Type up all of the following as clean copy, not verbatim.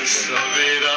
सवेरा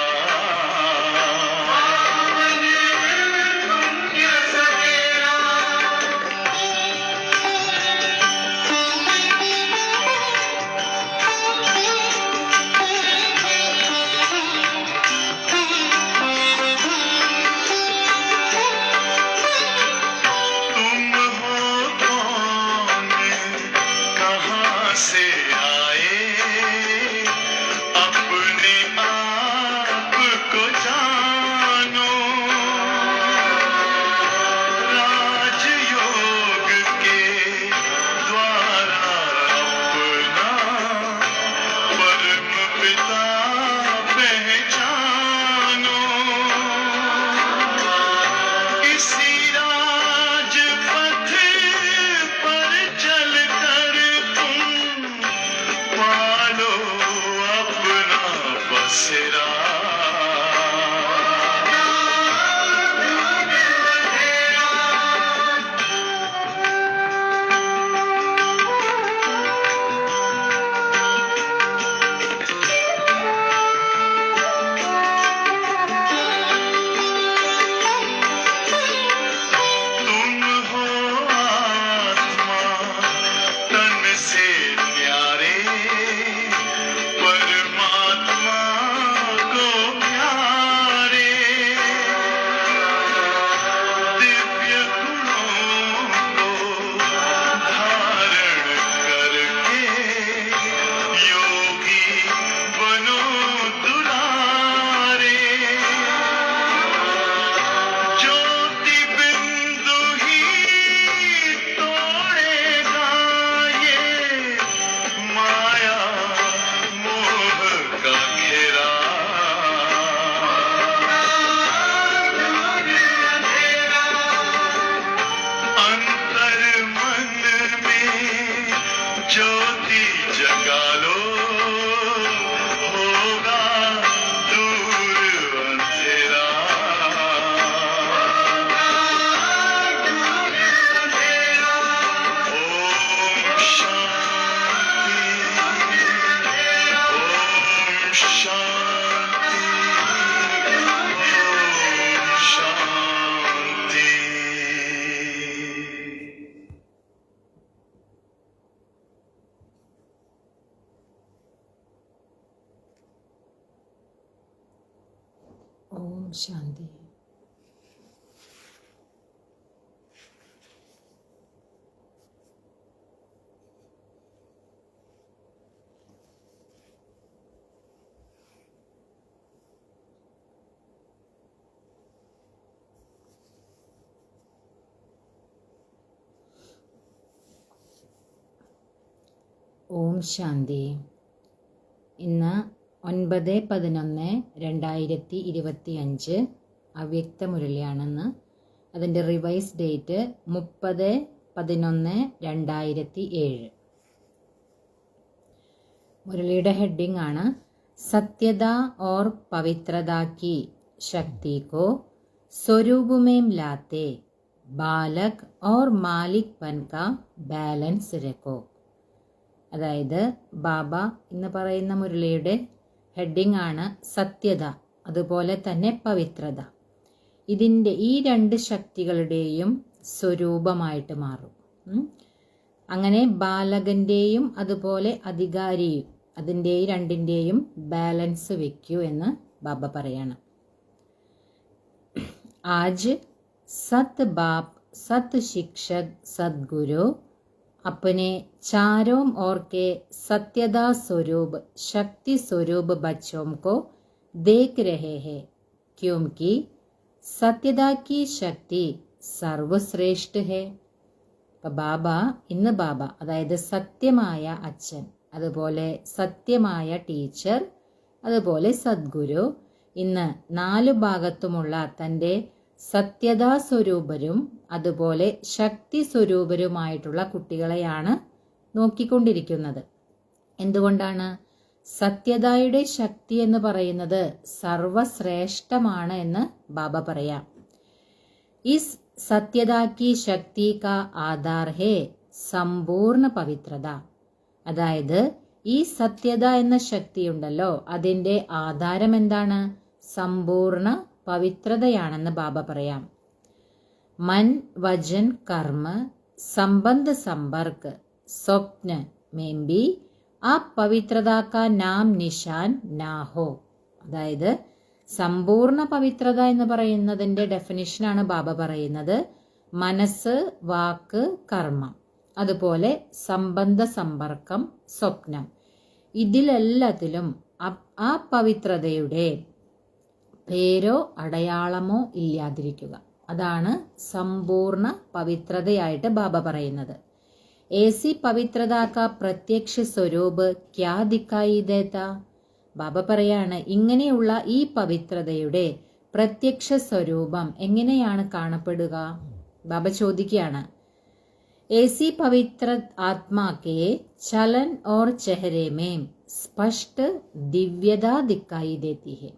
ഓം ശാന്തി. ഓം ശാന്തി. ഇന്ന് 9/11/2025 അവ്യക്ത മുരളിയാണെന്ന്. അതിൻ്റെ റിവൈസ് ഡേറ്റ് 30/11/2007. മുരളിയുടെ ഹെഡിങ് ആണ് സത്യത ഓർ പവിത്രത की शक्ति को स्वरूप में लाते बालक और मालिक बन का बैलेंस रखो. അതായത് ബാബ എന്ന് പറയുന്ന മുരളിയുടെ ഹെഡിങ് ആണ് സത്യത, അതുപോലെ തന്നെ പവിത്രത. ഈ രണ്ട് ശക്തികളുടെയും സ്വരൂപമായിട്ട് മാറും. അങ്ങനെ ബാലകന്റെയും അതുപോലെ അധികാരിയും അതിൻ്റെ രണ്ടിൻ്റെയും ബാലൻസ് വെക്കൂ എന്ന് ബാബ പറയാണ്. ആജ് സത് ബാപ് സത് ശിക്ഷക് സദ്ഗുരു अपने चारों ओर के सत्यदा स्वरूप शक्ति स्वरूप बच्चों को देख रहे हैं, क्योंकि सत्यदा की शक्ति सर्वश्रेष्ठ है. ഇന്ന് ബാബ അതായത് സത്യമായ അച്ഛൻ, അതുപോലെ സത്യമായ ടീച്ചർ, അതുപോലെ സദ്ഗുരു ഇന്ന് 4 ഭാഗത്തുമുള്ള തൻ്റെ സത്യതാ സ്വരൂപരും അതുപോലെ ശക്തി സ്വരൂപരുമായിട്ടുള്ള കുട്ടികളെയാണ് നോക്കിക്കൊണ്ടിരിക്കുന്നത്. എന്തുകൊണ്ടാണ്? സത്യതയുടെ ശക്തി എന്ന് പറയുന്നത് സർവശ്രേഷ്ഠമാണ് എന്ന് ബാബ പറയാം. ഇസ് സത്യതാ കി ശക്തി കാ ആധാർ ഹേ സമ്പൂർണ്ണ പവിത്രത. അതായത് ഈ സത്യത എന്ന ശക്തിയുണ്ടല്ലോ, അതിൻ്റെ ആധാരം എന്താണ്? സമ്പൂർണ്ണ പവിത്രതയാണെന്ന് ബാബ പറയാം. मन वचन कर्म संबंध संपर्क स्वप्न में भी ആ പവിത്രത കാ നാം നിശാൻ നാ ഹോ. അതായത് സമ്പൂർണ്ണ പവിത്രത എന്ന് പറയുന്നതിൻ്റെ ഡെഫിനിഷനാണ് ബാബ പറയുന്നത്. മനസ്സ്, വാക്ക്, കർമ്മം, അതുപോലെ സംബന്ധ സമ്പർക്കം, സ്വപ്നം, ഇതിലെല്ലാത്തിലും ആ പവിത്രതയുടെ പേരോ അടയാളമോ ഇല്ലാതിരിക്കുക. അതാണ് സമ്പൂർണ്ണ പവിത്രതയായിട്ട് ബാബ പറയുന്നത്. ऐसी पवित्रता का प्रत्यक्ष स्वरूप क्या दिखाई देता. ബാബ പറയാണ്, ഇങ്ങനെയുള്ള ഈ പവിത്രതയുടെ പ്രത്യക്ഷ സ്വരൂപം എങ്ങനെയാണ് കാണപ്പെടുക? ബാബ ചോദിക്കുകയാണ്. ऐसी पवित्र आत्मा के चलन और चेहरे में स्पष्ट दिव्यता दिखाई देती है.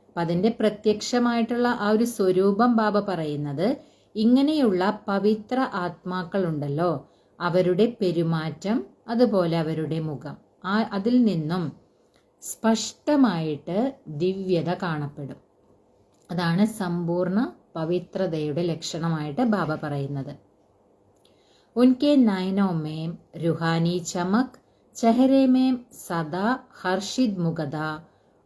അപ്പം അതിൻ്റെ പ്രത്യക്ഷമായിട്ടുള്ള ആ ഒരു സ്വരൂപം ബാബ പറയുന്നത്, ഇങ്ങനെയുള്ള പവിത്ര ആത്മാക്കളുണ്ടല്ലോ, അവരുടെ പെരുമാറ്റം, അതുപോലെ അവരുടെ മുഖം, അതിൽ നിന്നും സ്പഷ്ടമായിട്ട് ദിവ്യത കാണപ്പെടും. അതാണ് സമ്പൂർണ്ണ പവിത്രതയുടെ ലക്ഷണമായിട്ട് ബാബ പറയുന്നത്. ഉൻകെ നയനോ മേം റുഹാനി ചമക്, ചെഹരെ മേം സദാ ഹർഷിത് മുഖത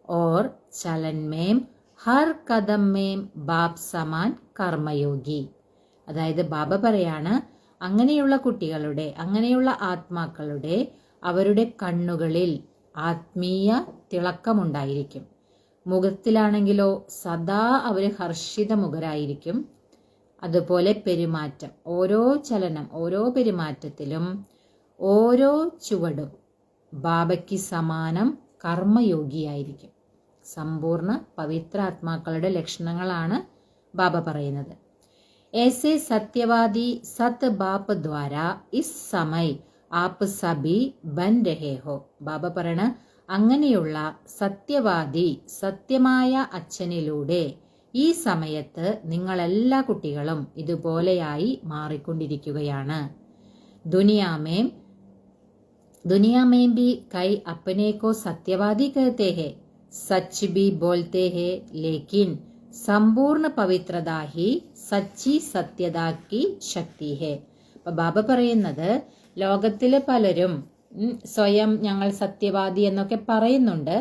ഓർ ചലൻ മേം ഹർ കദം മേം ബാപ് സമാൻ കർമ്മയോഗി. അതായത് ബാബ പറയാണ്, അങ്ങനെയുള്ള കുട്ടികളുടെ, അങ്ങനെയുള്ള ആത്മാക്കളുടെ അവരുടെ കണ്ണുകളിൽ ആത്മീയ തിളക്കമുണ്ടായിരിക്കും. മുഖത്തിലാണെങ്കിലോ സദാ അവർ ഹർഷിതമുഖരായിരിക്കും. അതുപോലെ പെരുമാറ്റം, ഓരോ ചലനം, ഓരോ പെരുമാറ്റത്തിലും, ഓരോ ചുവടും ബാബയ്ക്ക് സമാനം കർമ്മയോഗിയായിരിക്കും. സമ്പൂർണ്ണ പവിത്ര ആത്മാക്കളുടെ ലക്ഷണങ്ങളാണ് ബാബ പറയുന്നത്. ऐसे सत्यवादी सत बाप द्वारा इस समय आप सभी बन रहे हो. ബാബ പറയണ, അങ്ങനെയുള്ള സത്യവാദി, സത്യമായ അച്ഛനിലൂടെ ഈ സമയത്ത് നിങ്ങളെല്ലാ കുട്ടികളും ഇതുപോലെയായി മാറിക്കൊണ്ടിരിക്കുകയാണ്. ദുനിയാമേം ഭി കൈ അപ്പനെ കോ സത്യവാദി कहते हैं, सच भी बोलते हैं, लेकिन സമ്പൂർണ്ണ പവിത്രത ഹി സച്ചി സത്യതാക്കി ശക്തി ഹേ. അപ്പൊ ബാബ പറയുന്നത്, ലോകത്തിലെ പലരും സ്വയം ഞങ്ങൾ സത്യവാദി എന്നൊക്കെ പറയുന്നുണ്ട്,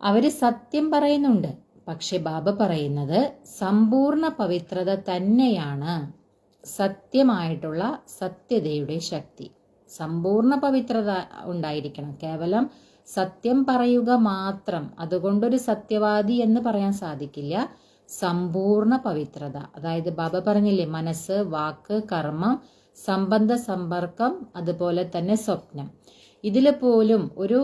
അവര് സത്യം പറയുന്നുണ്ട്. പക്ഷെ ബാബ പറയുന്നത് സമ്പൂർണ്ണ പവിത്രത തന്നെയാണ് സത്യമായിട്ടുള്ള സത്യതയുടെ ശക്തി. സമ്പൂർണ്ണ പവിത്രത ഉണ്ടായിരിക്കണം. കേവലം സത്യം പറയുക മാത്രം, അതുകൊണ്ടൊരു സത്യവാദി എന്ന് പറയാൻ സാധിക്കില്ല. സമ്പൂർണ്ണ പവിത്രത, അതായത് ബാബ പറഞ്ഞില്ലേ, മനസ്സ്, വാക്ക്, കർമ്മം, സംബന്ധ സമ്പർക്കം, അതുപോലെ തന്നെ സ്വപ്നം, ഇതിൽ പോലും ഒരു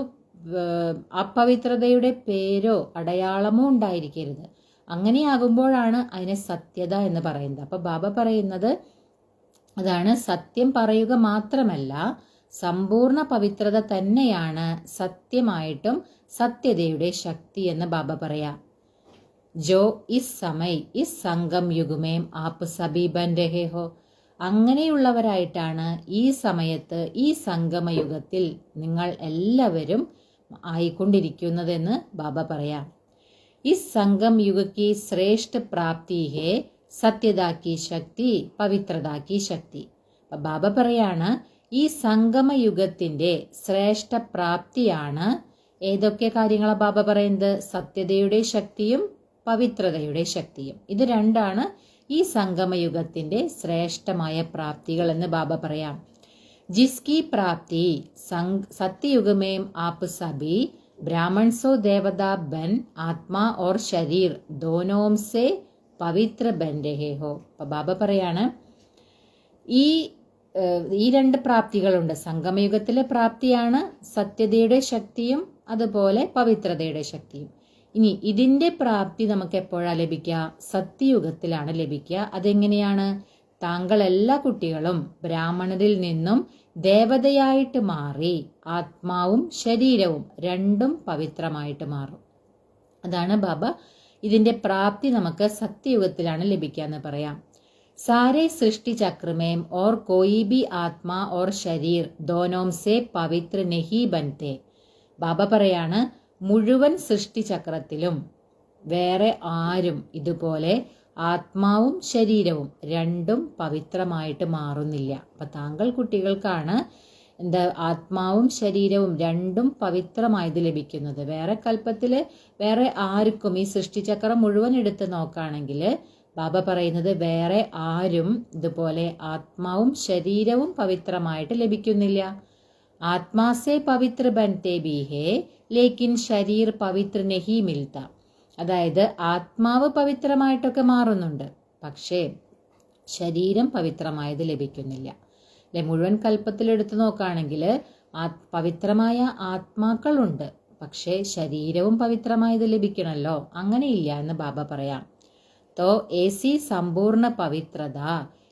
അപവിത്രതയുടെ പേരോ അടയാളമോ ഉണ്ടായിരിക്കരുത്. അങ്ങനെയാകുമ്പോഴാണ് അതിനെ സത്യത എന്ന് പറയുന്നത്. അപ്പൊ ബാബ പറയുന്നത് അതാണ്, സത്യം പറയുക മാത്രമല്ല, സമ്പൂർണ്ണ പവിത്രത തന്നെയാണ് സത്യമായിട്ടും സത്യതയുടെ ശക്തി എന്ന് ബാബ പറയാം. ജോ ഇസ് സമയ് ഇസ് സംഗം യുഗമേം ആപ് സബി ബൻ രഹേ ഹോ. അങ്ങനെയുള്ളവരായിട്ടാണ് ഈ സമയത്ത്, ഈ സംഗമയുഗത്തിൽ നിങ്ങൾ എല്ലാവരും ആയിക്കൊണ്ടിരിക്കുന്നതെന്ന് ബാബ പറയാം. ഇസ് സംഗം യുഗക്കി ശ്രേഷ്ഠ പ്രാപ്തി ഹേ സത്യതാ കി ശക്തി, പവിത്രതാ കി ശക്തി. ബാബ പറയാണ്, ഈ സംഗമയുഗത്തിന്റെ ശ്രേഷ്ഠ പ്രാപ്തിയാണ് ഏതൊക്കെ കാര്യങ്ങളാണ് ബാബ പറയുന്നത്? സത്യതയുടെ ശക്തിയും പവിത്രതയുടെ ശക്തിയും. ഇത് രണ്ടാണ് ഈ സംഗമയുഗത്തിന്റെ ശ്രേഷ്ഠമായ പ്രാപ്തികൾ എന്ന് ബാബ പറയാം. ജിസ്കി പ്രാപ്തി സത്യയുഗമേം ആപ് സബി ब्राह्मण सो देवता बन आत्मा और शरीर दोनों से പവിത്ര ബൻ രഹേ ഹോ. അപ്പൊ ബാബ പറയാണ്, ഈ രണ്ട് പ്രാപ്തികളുണ്ട്. സംഗമയുഗത്തിലെ പ്രാപ്തിയാണ് സത്യതയുടെ ശക്തിയും അതുപോലെ പവിത്രതയുടെ ശക്തിയും. ഇനി ഇതിന്റെ പ്രാപ്തി നമുക്ക് എപ്പോഴാണ് ലഭിക്കുക? സത്യയുഗത്തിലാണ് ലഭിക്കുക. അതെങ്ങനെയാണ്? താങ്കൾ എല്ലാ കുട്ടികളും ബ്രാഹ്മണരിൽ നിന്നും ദേവതയായിട്ട് മാറി ആത്മാവും ശരീരവും രണ്ടും പവിത്രമായിട്ട് മാറും. അതാണ് ബാബ, ഇതിന്റെ പ്രാപ്തി നമുക്ക് സത്യയുഗത്തിലാണ് ലഭിക്കുക എന്ന് പറയാം. सारे सृष्टि चक्र में और कोई भी आत्मा और शरीर दोनों से पवित्र नहीं बनते. ബാബ പറയാണ് മുഴുവൻ സൃഷ്ടിചക്രത്തിലും വേറെ ആരും ഇതുപോലെ ആത്മാവും ശരീരവും രണ്ടും പവിത്രമായിട്ട് മാറുന്നില്ല. അപ്പം താങ്കൾ കുട്ടികൾക്കാണ് ആത്മാവും ശരീരവും രണ്ടും പവിത്രമായത് ലഭിക്കുന്നത്. വേറെ കൽപ്പത്തിൽ വേറെ ആർക്കും ഈ സൃഷ്ടിചക്രം മുഴുവൻ എടുത്ത് നോക്കുകയാണെങ്കിൽ ബാബ പറയുന്നത് വേറെ ആരും ഇതുപോലെ ആത്മാവും ശരീരവും പവിത്രമായിട്ട് ലഭിക്കുന്നില്ല. ആത്മാസെ പവിത്ര ബൻതേ ബി ഹേ ലേക്കിൻ ശരീർ പവിത്ര നഹി മിൽത്ത. അതായത് ആത്മാവ് പവിത്രമായിട്ടൊക്കെ മാറുന്നുണ്ട്, പക്ഷേ ശരീരം പവിത്രമായത് ലഭിക്കുന്നില്ല. അല്ലെ, മുഴുവൻ കൽപ്പത്തിലെടുത്ത് നോക്കുകയാണെങ്കിൽ പവിത്രമായ ആത്മാക്കളുണ്ട്, പക്ഷേ ശരീരവും പവിത്രമായത് ലഭിക്കണമല്ലോ. അങ്ങനെയില്ല എന്ന് ബാബ പറയാം. तो ऐसी संपूर्ण पवित्रता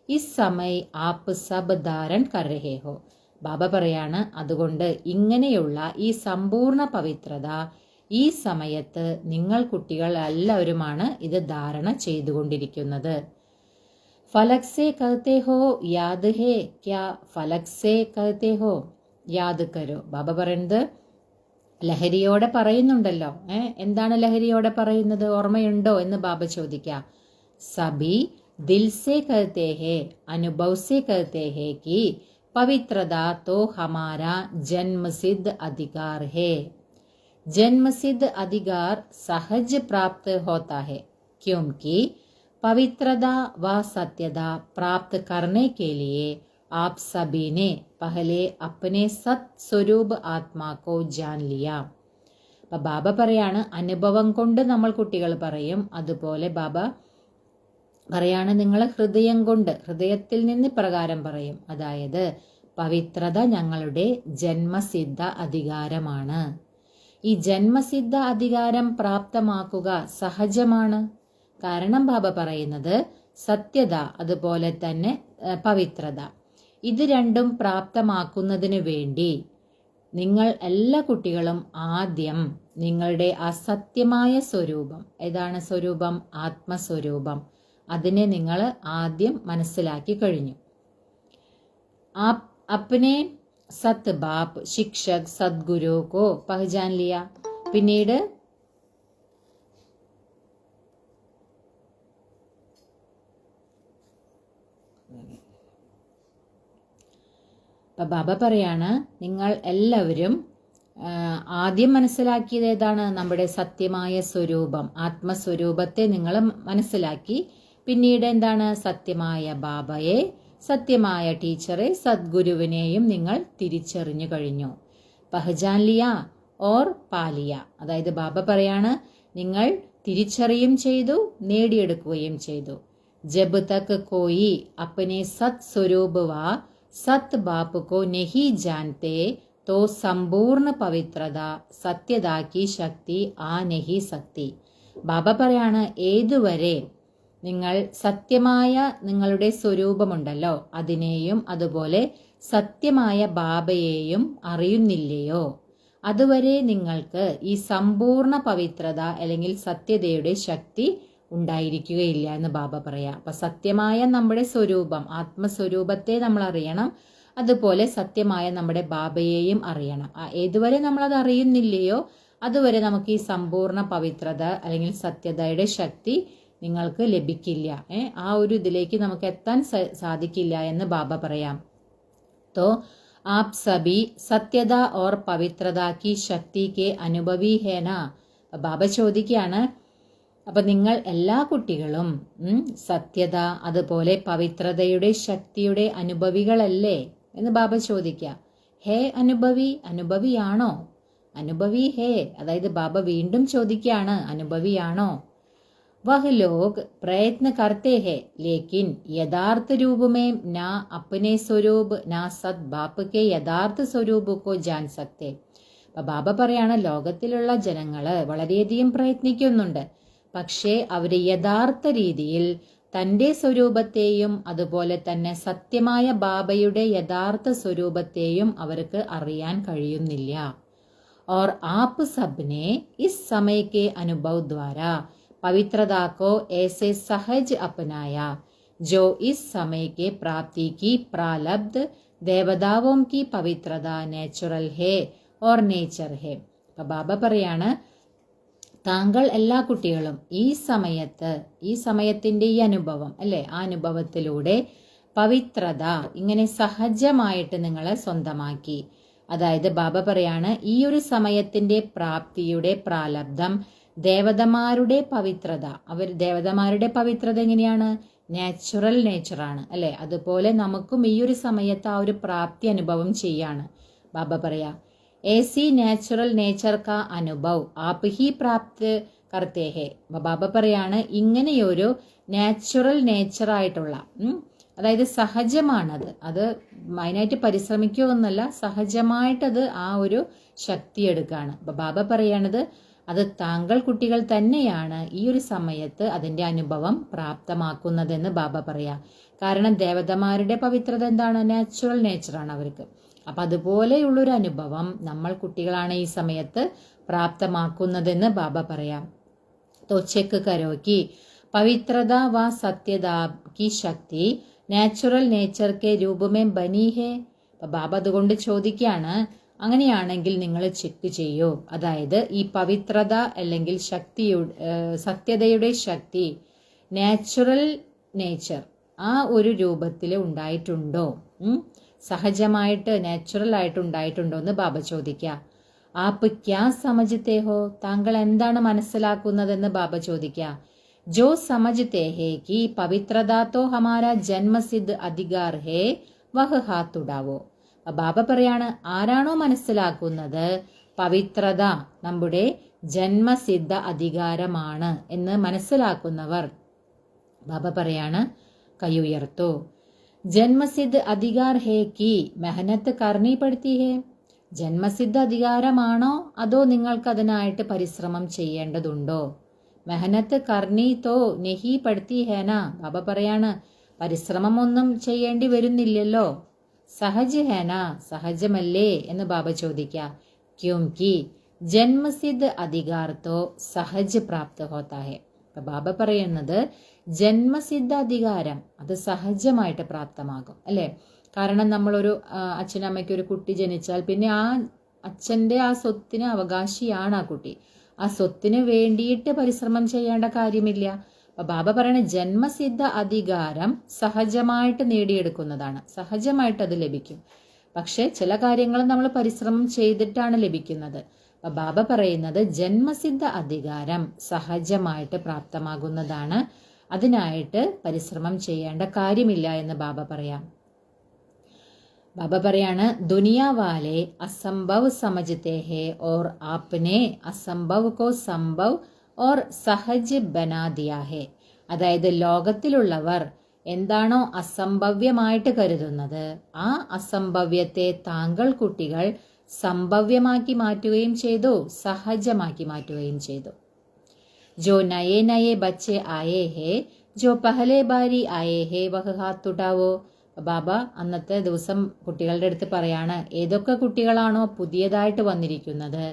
इस समय आप सब धारण कर रहे हो. ബാബ പറയാണ്, അതുകൊണ്ട് ഇങ്ങനെയുള്ള ഈ സമ്പൂർണ്ണ പവിത്രത ഈ സമയത്ത് നിങ്ങൾ കുട്ടികൾ എല്ലാവരുമാണ് ഇത് ധാരണ ചെയ്തുകൊണ്ടിരിക്കുന്നത്. ഫലക് സേ കഹത്തെ ഹോ യാദ് ഹേ ക്യാ ഫലക് സേ കഹത്തെ ഹോ യാദ് കരോ. ബാബ പറയുന്നത് ലഹരിയോടെ പറയുന്നുണ്ടല്ലോ. എന്താണ് ലഹരിയോടെ പറയുന്നത്, ഓർമ്മയുണ്ടോ എന്ന് ബാബ ചോദിക്കാം. സബി ദിൽ സേ കഹത്തെ ഹേ അനുഭവ് സേ കഹത്തെ ഹേ കി പവിത്രത തോ ഹമാരാ ജന്മസിദ്ധ അധികാർ ഹേ. जन्मसिद्ध अधिकार सहज प्राप्त होता है क्योंकि पवित्रता व सत्यता प्राप्त करने के लिए आप सभी ने पहले अपने सत स्वरूप आत्मा को जान लिया. അപ്പം ബാബ പറയാണ്, അനുഭവം കൊണ്ട് നമ്മൾ കുട്ടികൾ പറയും. അതുപോലെ ബാബ പറയാണ്, നിങ്ങൾ ഹൃദയം കൊണ്ട് ഹൃദയത്തിൽ നിന്ന് പ്രകാരം പറയും. അതായത് പവിത്രത ഞങ്ങളുടെ ജന്മസിദ്ധ അധികാരമാണ്. ഈ ജന്മസിദ്ധ അധികാരം പ്രാപ്തമാക്കുക സഹജമാണ്. കാരണം ബാബ പറയുന്നത് സത്യത അതുപോലെ തന്നെ പവിത്രത ഇത് രണ്ടും പ്രാപ്തമാക്കുന്നതിന് വേണ്ടി നിങ്ങൾ എല്ലാ കുട്ടികളും ആദ്യം നിങ്ങളുടെ ആ സത്യമായ സ്വരൂപം, ഏതാണ് സ്വരൂപം? ആത്മസ്വരൂപം. അതിനെ നിങ്ങൾ ആദ്യം മനസ്സിലാക്കി കഴിഞ്ഞു. അപ്നെ സത് ബാപ്പ് ശിക്ഷക് സദ്ഗുരു കോ പഹചാൻ ലിയ. പിന്നീട് ബാബ പറയാണ്, നിങ്ങൾ എല്ലാവരും ആദ്യം മനസ്സിലാക്കിയത് ഏതാണ്? നമ്മുടെ സത്യമായ സ്വരൂപം, ആത്മസ്വരൂപത്തെ നിങ്ങൾ മനസ്സിലാക്കി. പിന്നീട് എന്താണ്? സത്യമായ ബാബയെ, സത്യമായ ടീച്ചറെ, സദ്ഗുരുവിനെയും നിങ്ങൾ തിരിച്ചറിഞ്ഞു കഴിഞ്ഞു. പഹചാൻ ലിയ ഓർ പാലിയ. അതായത് ബാബ പറയാണ്, നിങ്ങൾ തിരിച്ചറിയും ചെയ്തു, നേടിയെടുക്കുകയും ചെയ്തു. ജബ് തക് കോയി അപ്നെ സത് സ്വരൂപ് വാ സത് ബാപ്പ് കോ നഹി ജാൻതേ തോ സമ്പൂർണ്ണ പവിത്രത സത്യതാ കി ശക്തി ആ നഹി സക്തി. ബാബ പറയാണ്, ഏതുവരെ നിങ്ങൾ സത്യമായ നിങ്ങളുടെ സ്വരൂപമുണ്ടല്ലോ അതിനെയും അതുപോലെ സത്യമായ ബാബയെയും അറിയുന്നില്ലയോ, അതുവരെ നിങ്ങൾക്ക് ഈ സമ്പൂർണ്ണ പവിത്രത അല്ലെങ്കിൽ സത്യതയുടെ ശക്തി ഉണ്ടായിരിക്കുകയില്ല എന്ന് ബാബ പറയാം. അപ്പൊ സത്യമായ നമ്മുടെ സ്വരൂപം, ആത്മസ്വരൂപത്തെ നമ്മൾ അറിയണം, അതുപോലെ സത്യമായ നമ്മുടെ ബാബയെയും അറിയണം. ഏതുവരെ നമ്മളത് അറിയുന്നില്ലയോ അതുവരെ നമുക്ക് ഈ സമ്പൂർണ്ണ പവിത്രത അല്ലെങ്കിൽ സത്യതയുടെ ശക്തി നിങ്ങൾക്ക് ലഭിക്കില്ല. ആ ഒരു ഇതിലേക്ക് നമുക്ക് എത്താൻ സാധിക്കില്ല എന്ന് ബാബ പറയാം. तो आप सभी സത്യത और पवित्रता की शक्ति के अनुभवी है ना. ബാബ ചോദിക്കുകയാണ്, അപ്പൊ നിങ്ങൾ എല്ലാ കുട്ടികളും സത്യത അതുപോലെ പവിത്രതയുടെ ശക്തിയുടെ അനുഭവികളല്ലേ എന്ന് ബാബ ചോദിക്കുക. ഹേ അനുഭവി, അനുഭവിയാണോ? അനുഭവി ഹേ, അതായത് ബാബ വീണ്ടും ചോദിക്കുകയാണ്, അനുഭവിയാണോ? वह लोग प्रयत्न करते हैं लेकिन यथार्थ रूप में ना अपने स्वरूप ना सद बाप के यथार्थ स्वरूप को जान सकते. ബാബ പറയാണ്, ലോകത്തിലുള്ള ജനങ്ങള് വളരെയധികം പ്രയത്നിക്കുന്നുണ്ട്, പക്ഷേ അവര് യഥാർത്ഥ രീതിയിൽ തൻ്റെ സ്വരൂപത്തെയും അതുപോലെ തന്നെ സത്യമായ ബാബയുടെ യഥാർത്ഥ സ്വരൂപത്തെയും അവർക്ക് അറിയാൻ കഴിയുന്നില്ല. और आप सबने इस समय के अनुभव द्वारा पवित्रता को ऐसे सहज अपनाया जो इस समय के प्राप्ति की प्रारब्ध ദേവതാവോം की പവിത്രത നേച്ചുറൽ ഹേ ഓർ നേച്ചർ ഹേ. അപ്പൊ ബാബ പറയാണ്, താങ്കൾ എല്ലാ കുട്ടികളും ഈ സമയത്തിന്റെ ഈ അനുഭവം അല്ലെ, ആ അനുഭവത്തിലൂടെ പവിത്രത ഇങ്ങനെ സഹജമായിട്ട് നിങ്ങളെ സ്വന്തമാക്കി. അതായത് ബാബ പറയാണ്, ഈ ഒരു സമയത്തിന്റെ പ്രാപ്തിയുടെ പ്രാലബ്ധം ദേവതമാരുടെ പവിത്രത. ദേവതമാരുടെ പവിത്രത എങ്ങനെയാണ്? നാച്ചുറൽ നേച്ചറാണ് അല്ലെ. അതുപോലെ നമുക്കും ഈ ഒരു സമയത്ത് ആ ഒരു പ്രാപ്തി അനുഭവം ചെയ്യാണ്. ബാബ പറയാ, ऐसी नेचुरल नेचर का അനുഭവ് ആപ്പ് ഹി പ്രാപ്ത് കർത്തേ ഹേ. ബാബ പറയാണ്, ഇങ്ങനെയൊരു നാച്ചുറൽ നേച്ചറായിട്ടുള്ള, അതായത് സഹജമാണത്, അത് അതിനായിട്ട് പരിശ്രമിക്കുകയൊന്നല്ല, സഹജമായിട്ടത് ആ ഒരു ശക്തി എടുക്കുകയാണ്. അപ്പൊ ബാബ പറയണത്, അത് താങ്കൾ കുട്ടികൾ തന്നെയാണ് ഈ ഒരു സമയത്ത് അതിന്റെ അനുഭവം പ്രാപ്തമാക്കുന്നതെന്ന് ബാബ പറയാ. കാരണം ദേവതമാരുടെ പവിത്രത എന്താണ്? നാച്ചുറൽ നേച്ചറാണ് അവർക്ക്. അപ്പൊ അതുപോലെയുള്ളൊരു അനുഭവം നമ്മൾ കുട്ടികളാണ് ഈ സമയത്ത് പ്രാപ്തമാക്കുന്നതെന്ന് ബാബ പറയാം. तो चेक करो कि पवित्रता व सत्यता की शक्ति നാച്ചുറൽ നേച്ചർ കെ രൂപമേ ബനി ഹേ. അപ്പൊ ബാബ അതുകൊണ്ട് ചോദിക്കുകയാണ്, അങ്ങനെയാണെങ്കിൽ നിങ്ങൾ ചെക്ക് ചെയ്യൂ. അതായത് ഈ പവിത്രത അല്ലെങ്കിൽ സത്യതയുടെ ശക്തി നാച്ചുറൽ നേച്ചർ ആ ഒരു രൂപത്തിൽ ഉണ്ടായിട്ടുണ്ടോ, സഹജമായിട്ട് നാച്ചുറൽ ആയിട്ട് ഉണ്ടായിട്ടുണ്ടോ എന്ന് ബാബ ചോദിക്കുക. ആപ്പ് ക്യാ സമജ്തേ ഹോ, താങ്കൾ എന്താണ് മനസ്സിലാക്കുന്നതെന്ന് ബാബ ചോദിക്കുക. ജോ സമജ്തേ ഹേ കി പവിത്രതാ തോ ഹമാരാ ജന്മസിദ്ധ അധികാർ ഹേ വഹ് ഹാത്ത് ഉടാവോ. ബാബ പറയാണ്, ആരാണോ മനസ്സിലാക്കുന്നത് പവിത്രത നമ്മുടെ ജന്മസിദ്ധ അധികാരമാണ് എന്ന് മനസ്സിലാക്കുന്നവർ, ബാബ പറയാണ്, കൈ ഉയർത്തോ. ജന്മസിദ്ധ അധികാർ ഹേ കി മെഹനത്ത് കർണി പടുത്തി ഹേ. ജന്മസിദ്ധ അധികാരമാണോ അതോ നിങ്ങൾക്ക് അതിനായിട്ട് പരിശ്രമം ചെയ്യേണ്ടതുണ്ടോ? മെഹനത്ത് കർണി തോ നെഹി പടുത്തി ഹേന. ബാബ പറയാണ്, പരിശ്രമം ഒന്നും ചെയ്യേണ്ടി വരുന്നില്ലല്ലോ. സഹജ് ഹേന, സഹജമല്ലേ എന്ന് ബാബ ചോദിക്കുക. ക്യോംകി ജന്മസിദ്ധ അധികാർ തോ സഹജ് പ്രാപ്ത ഹോത്താ ഹെ. ബാബ പറയുന്നത്, ജന്മസിദ്ധ അധികാരം അത് സഹജമായിട്ട് പ്രാപ്തമാകും അല്ലെ. കാരണം നമ്മളൊരു അച്ഛനമ്മയ്ക്ക് ഒരു കുട്ടി ജനിച്ചാൽ പിന്നെ ആ അച്ഛന്റെ ആ സ്വത്തിന് അവകാശിയാണ് ആ കുട്ടി. ആ സ്വത്തിന് വേണ്ടിയിട്ട് പരിശ്രമം ചെയ്യേണ്ട കാര്യമില്ല. അപ്പൊ ബാബ പറയണ ജന്മസിദ്ധ അധികാരം സഹജമായിട്ട് നേടിയെടുക്കുന്നതാണ്, സഹജമായിട്ട് അത് ലഭിക്കും. പക്ഷെ ചില കാര്യങ്ങൾ നമ്മൾ പരിശ്രമം ചെയ്തിട്ടാണ് ലഭിക്കുന്നത്. അപ്പൊ ബാബ പറയുന്നത് ജന്മസിദ്ധ അധികാരം സഹജമായിട്ട് പ്രാപ്തമാകുന്നതാണ്, അതിനായിട്ട് പരിശ്രമം ചെയ്യേണ്ട കാര്യമില്ല എന്ന് ബാബ പറയാം. बाबा പറയാണ്, दुनिया वाले असंभव समझते हैं और आपने असंभव को संभव और सहज बना दिया है. അതായത് ലോകത്തിലുള്ളവർ എന്താണോ അസംഭവ്യമായിട്ട് കരുതുന്നത് ആ അസംഭവ്യത്തെ താങ്കൾ കുട്ടികൾ സംഭവ്യമാക്കി മാറ്റുകയും ചെയ്തു, സഹജമാക്കി മാറ്റുകയും ചെയ്തു. जो नए नए बच्चे आए हैं जो पहले बारी आए हैं वह हाथ उठाओ. ബാബ അന്നത്തെ ദിവസം കുട്ടികളുടെ അടുത്ത് പറയാണ്, ഏതൊക്കെ കുട്ടികളാണോ പുതിയതായിട്ട് വന്നിരിക്കുന്നത്,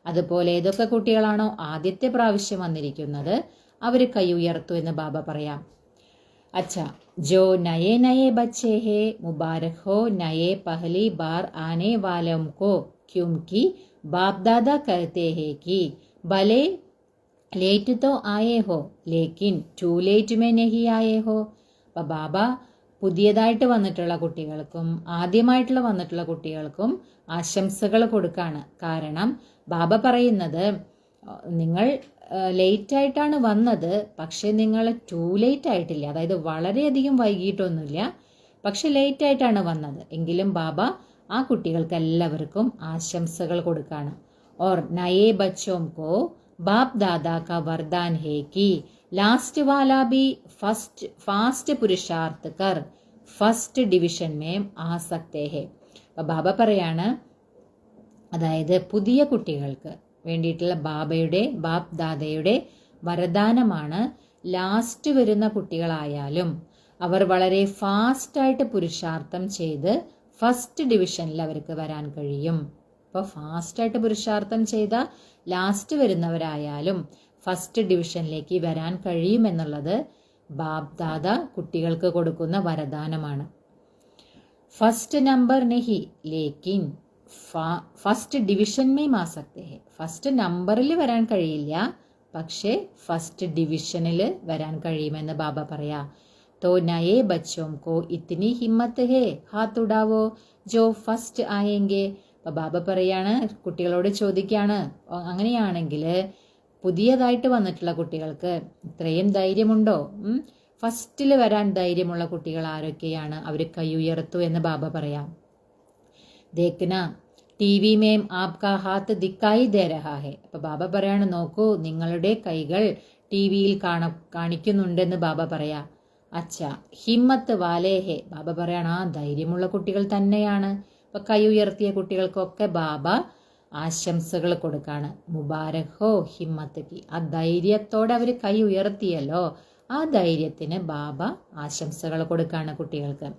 അതുപോലെ ഏതൊക്കെ കുട്ടികളാണോ ആദ്യത്തെ പ്രാവശ്യം വന്നിരിക്കുന്നത് അവര് കൈ ഉയർത്തു എന്ന് ബാബ പറയാം. അച്ഛാ, ജോ നയേ നയേ ബച്ചേ ഹേ മുബാരക് ഹോ നയേ പഹലി ബാർ ആനെ വാലോം കോ ക്യോംകി ബാപ് ദാദാ കഹത്തെ ഹേ കി ഭലേ ലേറ്റ് തോ ആയേ ഹോ ലേക്കിൻ ടു ലേറ്റ് മേ നഹി ആയേ ഹോ. അപ്പൊ ബാബ പുതിയതായിട്ട് വന്നിട്ടുള്ള കുട്ടികൾക്കും ആദ്യമായിട്ടുള്ള വന്നിട്ടുള്ള കുട്ടികൾക്കും ആശംസകൾ കൊടുക്കാണ്. കാരണം ബാബ പറയുന്നത്, നിങ്ങൾ ലേറ്റ് ആയിട്ടാണ് വന്നത്, പക്ഷെ നിങ്ങൾ ടു ലേറ്റ് ആയിട്ടില്ല, അതായത് വളരെയധികം വൈകിട്ടൊന്നുമില്ല, പക്ഷെ ലേറ്റ് ആയിട്ടാണ് വന്നത്. എങ്കിലും ബാബ ആ കുട്ടികൾക്ക് എല്ലാവർക്കും ആശംസകൾ കൊടുക്കാണ്. ഓർ നയേ ബച്ചോം കോ ബാപ് ദാദാ കാ വരദാൻ ഹേ കി ലാസ്റ്റ് വാലാ ബി ഫാസ്റ്റ് പുരുഷാർത്ഥ് കർ ഫസ്റ്റ് ഡിവിഷൻ മേം ആ സക്തേ ഹേ. അപ്പൊ ബാബ പറയാണ്, അതായത് പുതിയ കുട്ടികൾക്ക് വേണ്ടിയിട്ടുള്ള ബാപ് ദാദയുടെ വരദാനമാണ് ലാസ്റ്റ് വരുന്ന കുട്ടികളായാലും അവർ വളരെ ഫാസ്റ്റായിട്ട് പുരുഷാർത്ഥം ചെയ്ത് ഫസ്റ്റ് ഡിവിഷനിൽ അവർക്ക് വരാൻ കഴിയും. അപ്പോൾ ഫാസ്റ്റായിട്ട് പുരുഷാർത്ഥം ചെയ്ത ലാസ്റ്റ് വരുന്നവരായാലും ഫസ്റ്റ് ഡിവിഷനിലേക്ക് വരാൻ കഴിയുമെന്നുള്ളത് ബാപ് ദാദ കുട്ടികൾക്ക് കൊടുക്കുന്ന വരദാനമാണ്. First number നെഹി ലേക്കിൻ first division may മാ സക്തേ ഹെ. ഫസ്റ്റ് നമ്പറിൽ വരാൻ കഴിയില്ല, പക്ഷേ ഫസ്റ്റ് ഡിവിഷനിൽ വരാൻ കഴിയുമെന്ന് ബാബ പറയാ. तो नए बच्चों को इतनी हिम्मत है हाथ उड़ावो जो ഫസ്റ്റ് ആയെങ്കിൽ. അപ്പം ബാബ പറയാണ്, കുട്ടികളോട് ചോദിക്കുകയാണ്, അങ്ങനെയാണെങ്കിൽ പുതിയതായിട്ട് വന്നിട്ടുള്ള കുട്ടികൾക്ക് ഇത്രയും ധൈര്യമുണ്ടോ? ഫസ്റ്റിൽ വരാൻ ധൈര്യമുള്ള കുട്ടികൾ ആരൊക്കെയാണ്? അവർ കൈ ഉയർത്തു എന്ന് ബാബ പറയാം. ദേഖ്ന ടി വി മേം ആപ്കാ ഹാത്ത് ദിക്കായി ദേ രഹാ ഹെ. അപ്പം ബാബ പറയാണ്, നോക്കൂ, നിങ്ങളുടെ കൈകൾ ടി വിയിൽ കാണിക്കുന്നുണ്ടെന്ന് ബാബ പറയാ. അച്ഛാ ഹിമ്മത്ത് വാലേ ഹെ. ബാബ പറയാണ്, ആ ധൈര്യമുള്ള കുട്ടികൾ തന്നെയാണ്. അപ്പൊ കൈ ഉയർത്തിയ കുട്ടികൾക്കൊക്കെ ബാബ ആശംസകൾ കൊടുക്കാണ്. മുബാരക് ഹോ ഹിമ്മത്ത് കി. ആ ധൈര്യത്തോടെ അവർ കൈ ഉയർത്തിയല്ലോ, ആ ധൈര്യത്തിന് ബാബ ആശംസകൾ കൊടുക്കാണ് കുട്ടികൾക്ക്.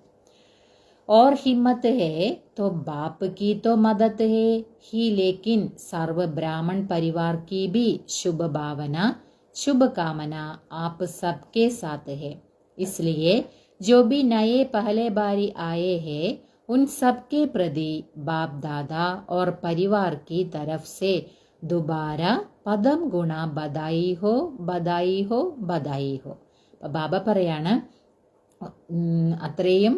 और हिम्मत है तो बाप की तो मदद है ही, लेकिन सर्व ब्राह्मण परिवार की भी शुभ भावना शुभ कामना आप सबके साथ है. इसलिए जो भी नए पहले बारी आए हैं उन सबके प्रति बाप दादा और परिवार की तरफ से दोबारा पदम गुणा बधाई हो बधाई हो बधाई हो. ബാബ പറയാണ്, അത്രയും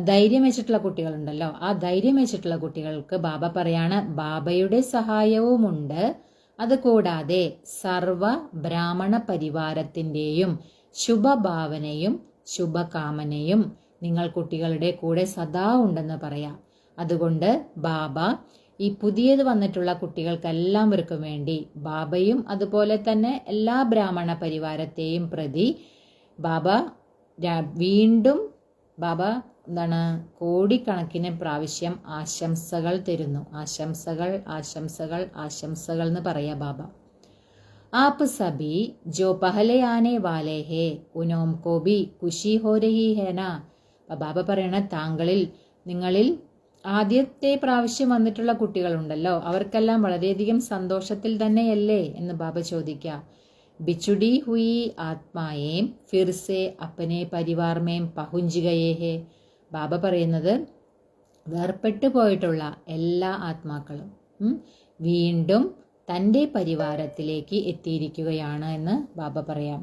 ധൈര്യം വെച്ചിട്ടുള്ള കുട്ടികളുണ്ടല്ലോ, ആ ധൈര്യം വെച്ചിട്ടുള്ള കുട്ടികൾക്ക് ബാബ പറയാണ്, ബാബയുടെ സഹായവുമുണ്ട്. അതുകൂടാതെ സർവ ബ്രാഹ്മണ പരിവാരത്തിൻ്റെയും ശുഭഭാവനയും ശുഭകാമനയും നിങ്ങൾ കുട്ടികളുടെ കൂടെ സദാ ഉണ്ടെന്ന് പറയാം. അതുകൊണ്ട് ബാബ ഈ പുതിയത് വന്നിട്ടുള്ള കുട്ടികൾക്കെല്ലാവർക്കും വേണ്ടി ബാബയും അതുപോലെ തന്നെ എല്ലാ ബ്രാഹ്മണ പരിവാരത്തെയും പ്രതി ബാബ വീണ്ടും കോടിക്കണക്കിന് പ്രാവശ്യം ആശംസകൾ തരുന്നു. ആശംസകൾ ആശംസകൾ ആശംസകൾ എന്ന് പറയാ ബാബ. ആപ്പ് സബി ജോ പഹലെ ആനെ വാലേ ഹേ ഉനോം കോ ബി ഖുഷി ഹോ രഹി ഹേന. ബാബ പറയണ, നിങ്ങളിൽ ആദ്യത്തെ പ്രാവശ്യം വന്നിട്ടുള്ള കുട്ടികളുണ്ടല്ലോ, അവർക്കെല്ലാം വളരെയധികം സന്തോഷത്തിൽ തന്നെയല്ലേ എന്ന് ബാബ ചോദിക്കുക. ബിച്ചുടി ഹുയി ആത്മായേം ഫിർസെ അപ്പനെ പരിവാർമേം പഹുഞ്ച് ഗയേ ഹേ. ബാബ പറയുന്നത്, വേർപെട്ടു പോയിട്ടുള്ള എല്ലാ ആത്മാക്കളും വീണ്ടും തൻ്റെ പരിവാരത്തിലേക്ക് എത്തിയിരിക്കുകയാണ് എന്ന് ബാബ പറയാം.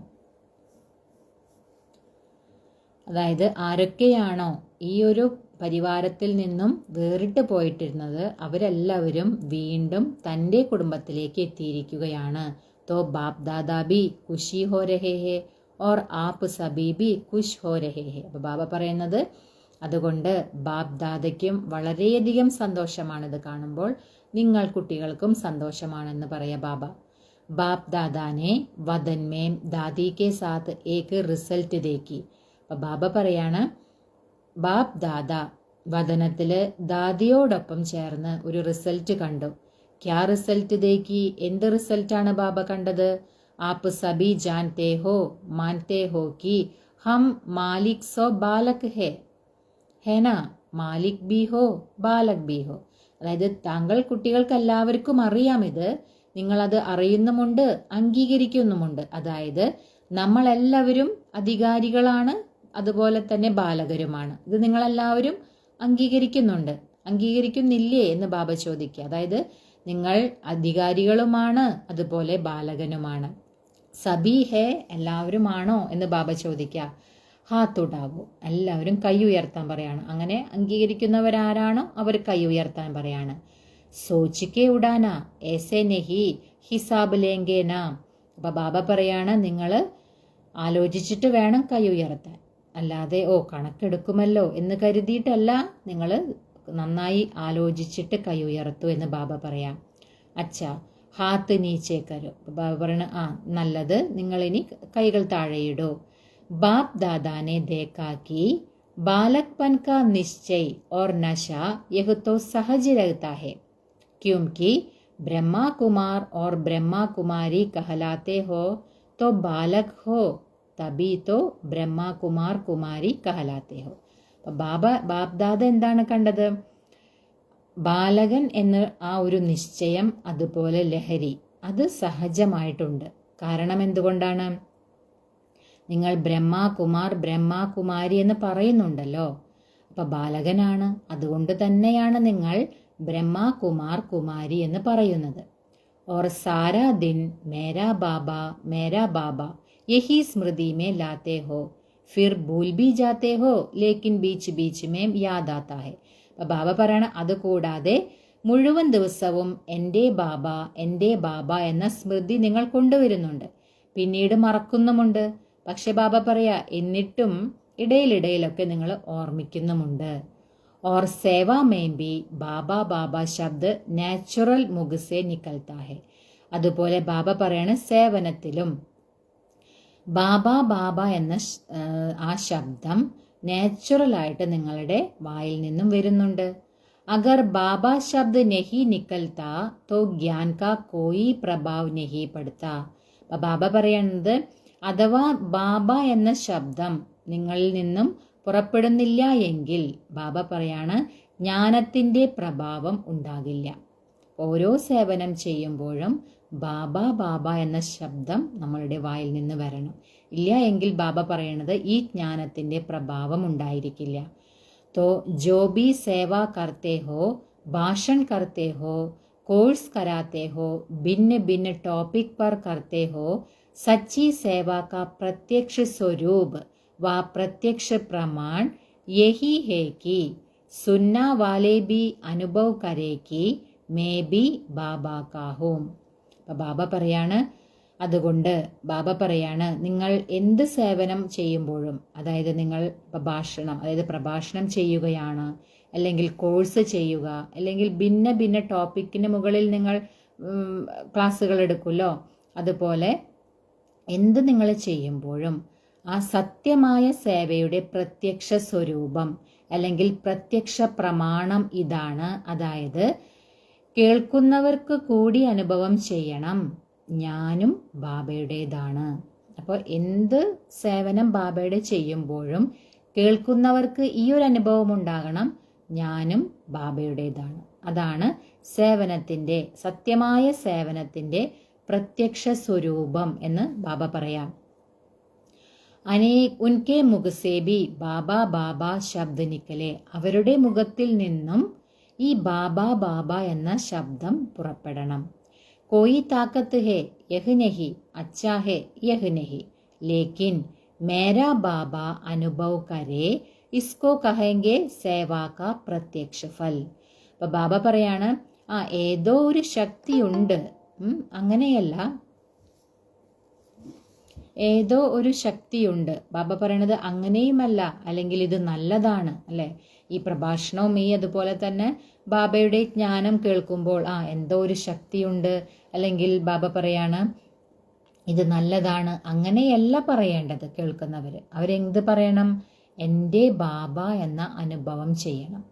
അതായത് ആരൊക്കെയാണോ ഈ ഒരു പരിവാരത്തിൽ നിന്നും വേറിട്ട് പോയിട്ടിരുന്നത് അവരെല്ലാവരും വീണ്ടും തൻ്റെ കുടുംബത്തിലേക്ക് എത്തിയിരിക്കുകയാണ്. तो बाप दादा भी खुशी हो रहे हैं और आप सभी भी खुश हो रहे हैं. അപ്പോൾ ബാബ പറയുന്നത്, അതുകൊണ്ട് ബാപ് ദാദയ്ക്കും വളരെയധികം സന്തോഷമാണിത് കാണുമ്പോൾ, നിങ്ങൾ കുട്ടികൾക്കും സന്തോഷമാണെന്ന് പറയാ ബാബ. ബാപ് ദാദാനെ വദൻ മേം ദാദി കെ സാത്ത് ഏക്ക് റിസൾട്ട് ദേക്കി. അപ്പോൾ ബാബ പറയാണ്, ബാപ് ദാദ വദനത്തില് ദാദിയോടൊപ്പം ചേർന്ന് ഒരു റിസൾട്ട് കണ്ടു. ക്യാ റിസൾട്ട് ദേക്കി. എന്ത് റിസൾട്ടാണ് ബാബ കണ്ടത്? ആപ്പ് സബി ജാൻതേ ഹോ മാൻതേ ഹോ കി ഹം മാലിക് സോ ബാലക് ഹേന മാലിക് ബി ഹോ ബാലക് ബി ഹോ. അതായത് താങ്കൾ കുട്ടികൾക്ക് എല്ലാവർക്കും അറിയാം, ഇത് നിങ്ങളത് അറിയുന്നുമുണ്ട് അംഗീകരിക്കുന്നുമുണ്ട്. അതായത് നമ്മളെല്ലാവരും അധികാരികളാണ്, അതുപോലെ തന്നെ ബാലകരുമാണ്. ഇത് നിങ്ങളെല്ലാവരും അംഗീകരിക്കുന്നുണ്ട്. അംഗീകരിക്കുന്നില്ലേ എന്ന് ബാബ ചോദിക്കുക. അതായത് നിങ്ങൾ അധികാരികളുമാണ്, അതുപോലെ ബാലകനുമാണ്. സബി ഹേ, എല്ലാവരുമാണോ എന്ന് ബാബ ചോദിക്കുക. ഹാത്തുടാവോ, എല്ലാവരും കൈ ഉയർത്താൻ പറയാണ്. അങ്ങനെ അംഗീകരിക്കുന്നവരാരാണോ അവർ കൈ ഉയർത്താൻ പറയാണ്. സോച്ചിക്കെ ഉടാന ഏസെ നെഹി ഹിസാബ് ലേങ്കേന. അപ്പൊ ബാബ പറയാണ്, നിങ്ങൾ ആലോചിച്ചിട്ട് വേണം കൈ ഉയർത്താൻ, അല്ലാതെ കണക്കെടുക്കുമല്ലോ എന്ന് കരുതിയിട്ടല്ല, നിങ്ങൾ നന്നായി ആലോചിച്ചിട്ട് കൈ ഉയർത്തു എന്ന് ബാബ പറയാം. അച്ഛാ ഹാത്ത് നീച്ചേക്കരോ. ബാബ പറയണ, നല്ലത്, നിങ്ങളിനി കൈകൾ താഴെയിടൂ. ബാപ് ദാദാനെ ദേക്കാക്കി ബാലക്പൻ കാ നിശ്ചയ് ഓർ നശ യഹ് തോ സഹജ് രഹതാ ഹെ ക്യോंकि ब्रह्मा कुमार और ब्रह्मा कुमारी कहलाते हो तो बालक हो, तभी तो ब्रह्मा कुमार कुमारी कहलाते हो. ബാപ്ദാദ എന്താണ് കണ്ടത്? ബാലകൻ എന്ന ആ ഒരു നിശ്ചയം, അതുപോലെ ലഹരി, അത് സഹജമായിട്ടുണ്ട്. കാരണം എന്തുകൊണ്ടാണ്? നിങ്ങൾ ബ്രഹ്മകുമാർ ബ്രഹ്മകുമാരി എന്ന് പറയുന്നുണ്ടല്ലോ. അപ്പൊ ബാലകനാണ്, അതുകൊണ്ട് തന്നെയാണ് നിങ്ങൾ ബ്രഹ്മകുമാർ കുമാരി എന്ന് പറയുന്നത്. और सारा दिन मेरा बाबा यही स्मृति में लाते हो, फिर भूल भी जाते हो, लेकिन बीच बीच में याद आता है. അപ്പോൾ ബാബ പറയണ അതുകൂടാതെ മുഴുവൻ ദിവസവും എൻ്റെ ബാബ എന്ന സ്മൃതി നിങ്ങൾ കൊണ്ടുവരുന്നുണ്ട്, പിന്നീട് മറക്കുന്നുമുണ്ട്. പക്ഷെ ബാബ പറയാ എന്നിട്ടും ഇടയിലിടയിലൊക്കെ നിങ്ങൾ ഓർമ്മിക്കുന്നുമുണ്ട്. और सेवा में भी ബാബ ശബ്ദ് നാച്ചുറൽ മുഖ് സേ നിക്കൽത്താ ഹെ. അതുപോലെ ബാബ പറയാണ് സേവനത്തിലും ബാബ എന്ന ആ ശബ്ദം നാച്ചുറലായിട്ട് നിങ്ങളുടെ വായിൽ നിന്നും വരുന്നുണ്ട്. അഗർ ബാബ ശബ്ദ് നഹി നിക്കൽത്താ തോ ജ്ഞാൻ കാ കോയി പ്രഭാവ് നഹി പടുത്താ. അപ്പൊ ബാബ പറയുന്നത് അഥവാ ബാബ എന്ന ശബ്ദം നിങ്ങളിൽ നിന്നും പുറപ്പെടുന്നില്ല എങ്കിൽ ബാബ പറയാണ് ജ്ഞാനത്തിൻ്റെ പ്രഭാവം ഉണ്ടാകില്ല. ഓരോ സേവനം ചെയ്യുമ്പോഴും ബാബ എന്ന ശബ്ദം നമ്മളുടെ വായിൽ നിന്ന് വരണം. ഇല്ല എങ്കിൽ ബാബ പറയണത് ഈ ജ്ഞാനത്തിൻ്റെ പ്രഭാവം ഉണ്ടായിരിക്കില്ല. तो जो भी सेवा करते हो, भाषण करते हो, कोर्स कराते हो, भिन्न भिन्न टॉपिक पर करते हो, सच्ची सेवा का प्रत्यक्ष स्वरूप व प्रत्यक्ष प्रमाण यही है कि सुनना वाले भी अनुभव करे कि मैं भी बाबा का हूँ. അപ്പോൾ ബാബ പറയാണ്, അതുകൊണ്ട് ബാബ പറയാണ് നിങ്ങൾ എന്ത് സേവനം ചെയ്യുമ്പോഴും, അതായത് നിങ്ങൾ പ്രഭാഷണം ചെയ്യുകയാണ്, അല്ലെങ്കിൽ കോഴ്സ് ചെയ്യുക, അല്ലെങ്കിൽ ഭിന്ന ഭിന്ന ടോപ്പിക്കിന് മുകളിൽ നിങ്ങൾ ക്ലാസ്സുകൾ എടുക്കുമല്ലോ, അതുപോലെ എന്ത് നിങ്ങൾ ചെയ്യുമ്പോഴും ആ സത്യമായ സേവയുടെ പ്രത്യക്ഷ സ്വരൂപം അല്ലെങ്കിൽ പ്രത്യക്ഷ പ്രമാണം ഇതാണ്. അതായത് കേൾക്കുന്നവർക്ക് കൂടി അനുഭവം ചെയ്യണം, ഞാനും ബാബയുടേതാണ്. അപ്പോൾ എന്ത് സേവനം ബാബയുടെ ചെയ്യുമ്പോഴും കേൾക്കുന്നവർക്ക് ഈ ഒരു അനുഭവം ഉണ്ടാകണം, ഞാനും ബാബയുടേതാണ്. അതാണ് സേവനത്തിൻ്റെ, സത്യമായ സേവനത്തിൻ്റെ പ്രത്യക്ഷ സ്വരൂപം എന്ന് ബാബ പറയാം. ഉൻകെ മുഖ് സേ ഭി ബാബ ശബ്ദ നിക്കലെ. അവരുടെ മുഖത്തിൽ നിന്നും ഈ ബാബ എന്ന ശബ്ദം പുറപ്പെടണം. कोई ताकत है यह नहीं, अच्छा है यह नहीं, लेकिन मेरा बाबा अनुभव करे, इसको कहेंगे സേവാ കാ പ്രത്യക്ഷ ഫൽ. അപ്പൊ ബാബ പറയാണ് ഏതോ ഒരു ശക്തിയുണ്ട്, അങ്ങനെയല്ല, ഏതോ ഒരു ശക്തിയുണ്ട്. ബാബ പറയണത് അങ്ങനെയുമല്ല, അല്ലെങ്കിൽ ഇത് നല്ലതാണ് അല്ലെ. ഈ പ്രഭാഷണവും അതുപോലെ തന്നെ ബാബയുടെ ജ്ഞാനം കേൾക്കുമ്പോൾ എന്തോ ഒരു ശക്തിയുണ്ട്, അല്ലെങ്കിൽ ബാബ പറയാണ് ഇത് നല്ലതാണ്, അങ്ങനെയല്ല പറയേണ്ടത്. കേൾക്കുന്നവര് അവരെന്ത് പറയണം? എൻ്റെ ബാബ എന്ന അനുഭവം ചെയ്യണം.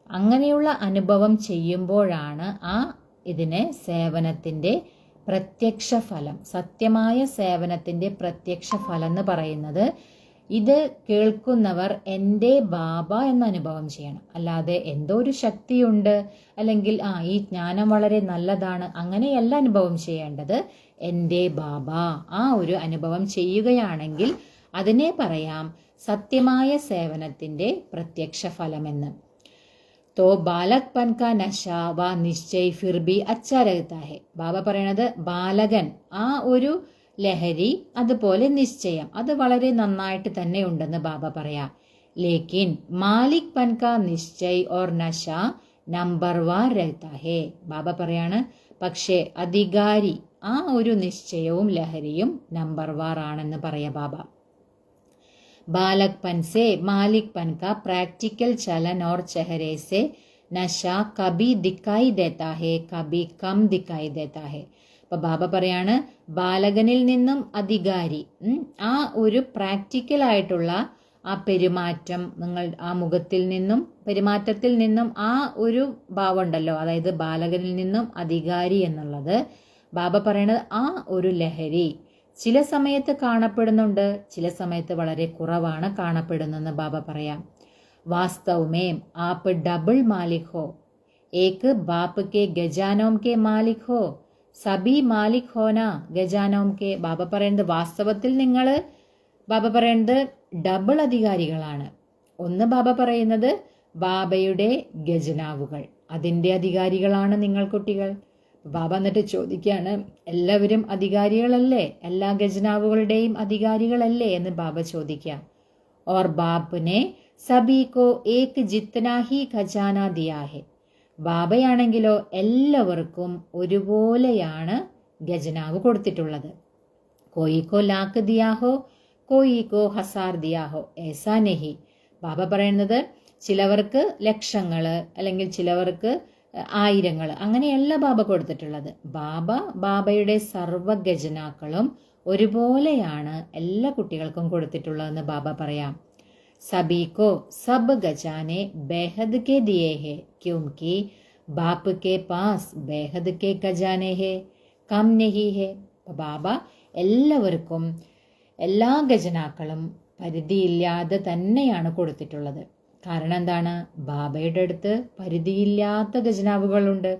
അങ്ങനെയുള്ള അനുഭവം ചെയ്യുമ്പോഴാണ് ഇതിനെ സേവനത്തിൻ്റെ പ്രത്യക്ഷ ഫലം, സത്യമായ സേവനത്തിൻ്റെ പ്രത്യക്ഷ ഫലം എന്ന് പറയുന്നത്. ഇത് കേൾക്കുന്നവർ എൻ്റെ ബാബ എന്ന അനുഭവം ചെയ്യണം, അല്ലാതെ എന്തോ ഒരു ശക്തിയുണ്ട്, അല്ലെങ്കിൽ ഈ ജ്ഞാനം വളരെ നല്ലതാണ്, അങ്ങനെയല്ല അനുഭവം ചെയ്യേണ്ടത്. എൻ്റെ ബാബ ഒരു അനുഭവം ചെയ്യുകയാണെങ്കിൽ അതിനെ പറയാം സത്യമായ സേവനത്തിൻ്റെ പ്രത്യക്ഷ ഫലമെന്ന്. तो बालकपन का नशा व निश्चय फिर भी अच्छा रहता है. ബാബ പറയണത് ബാലകൻ ഒരു ലഹരി, അതുപോലെ നിശ്ചയം, അത് വളരെ നന്നായിട്ട് തന്നെ ഉണ്ടെന്ന് ബാബ പറയാം. ലേക്കിൻ മാലിക് പൻ കാ നിശ്ചയ് ഓർ നശ നമ്പർ വാർ രഹ്താ ഹേ. ബാബ പറയാണ് പക്ഷേ അധികാരി ഒരു നിശ്ചയവും ലഹരിയും നമ്പർ വാർ ആണെന്ന് പറയാ ബാബ. बालकपन से मालिकपन का प्रैक्टिकल चलन और चेहरे से नशा कभी दिखाई देता है, कभी कम दिखाई देता है. അപ്പൊ ബാബ പറയാണ് ബാലകനിൽ നിന്നും അധികാരി ഒരു പ്രാക്ടിക്കൽ ആയിട്ടുള്ള പെരുമാറ്റം, നിങ്ങൾ മുഖത്തിൽ നിന്നും പെരുമാറ്റത്തിൽ നിന്നും ഒരു ഭാവം ഉണ്ടല്ലോ, അതായത് ബാലകനിൽ നിന്നും അധികാരി എന്നുള്ളത്, ബാബ പറയണത് ഒരു ലഹരി ചില സമയത്ത് കാണപ്പെടുന്നുണ്ട്, ചില സമയത്ത് വളരെ കുറവാണ് കാണപ്പെടുന്നെന്ന് ബാബ പറയാം. വാസ്തവമേ ആപ്പ് ഡബിൾ മാലിക് ഹോ, ഏക് ബാപ്പ് കെ ഗജാനോം കെ മാലിക് ഹോ, സബി മാലിക് ഹോന ഗജാനോം കെ. ബാബ പറയുന്നത് വാസ്തവത്തിൽ നിങ്ങൾ ബാബ പറയുന്നത് ഡബിൾ അധികാരികളാണ്. ഒന്ന് ബാബ പറയുന്നത് ബാബയുടെ ഖജനാവുകൾ, അതിൻ്റെ അധികാരികളാണ് നിങ്ങൾ കുട്ടികൾ. ബാബ എന്നിട്ട് ചോദിക്കുകയാണ്, എല്ലാവരും അധികാരികളല്ലേ, എല്ലാ ഖജനാവുകളുടെയും അധികാരികളല്ലേ എന്ന് ബാബ ചോദിക്കുക. ഓർ ബാപ്പിനെ സബീകോ ഏക് ജിത്നാ ഹി ഖജാന ദിയാ ഹെ. ബാബയാണെങ്കിലോ എല്ലാവർക്കും ഒരുപോലെയാണ് ഖജനാവ് കൊടുത്തിട്ടുള്ളത്. കോയിക്കോ ലാക്ക് ദിയാഹോ കോയിക്കോ ഹസാർ ദിയാഹോ ഏസാ നെഹി. ബാബ പറയുന്നത് ചിലവർക്ക് ലക്ഷങ്ങള് അല്ലെങ്കിൽ ചിലവർക്ക് ആയിരങ്ങൾ, അങ്ങനെയല്ല ബാബ കൊടുത്തിട്ടുള്ളത്. ബാബയുടെ സർവ്വ ഖജനാക്കളും ഒരുപോലെയാണ് എല്ലാ കുട്ടികൾക്കും കൊടുത്തിട്ടുള്ളതെന്ന് ബാബ പറയാം. സബീകോ സബ് ഖജാനെ ബേഹദ് കെ ദിയേ ഹെ ക്യോंकि ബാപ്പ് കെ പാസ് ബേഹദ് കെ ഖജാനെ ഹെ കം നഹി ഹെ. ബാബ എല്ലാവർക്കും എല്ലാ ഖജനാക്കളും പരിധിയില്ലാതെ തന്നെയാണ് കൊടുത്തിട്ടുള്ളത്. കാരണം എന്താണ്? ബാബയുടെ അടുത്ത് പരിധിയില്ലാത്ത ഖജനാവുകളുണ്ട്,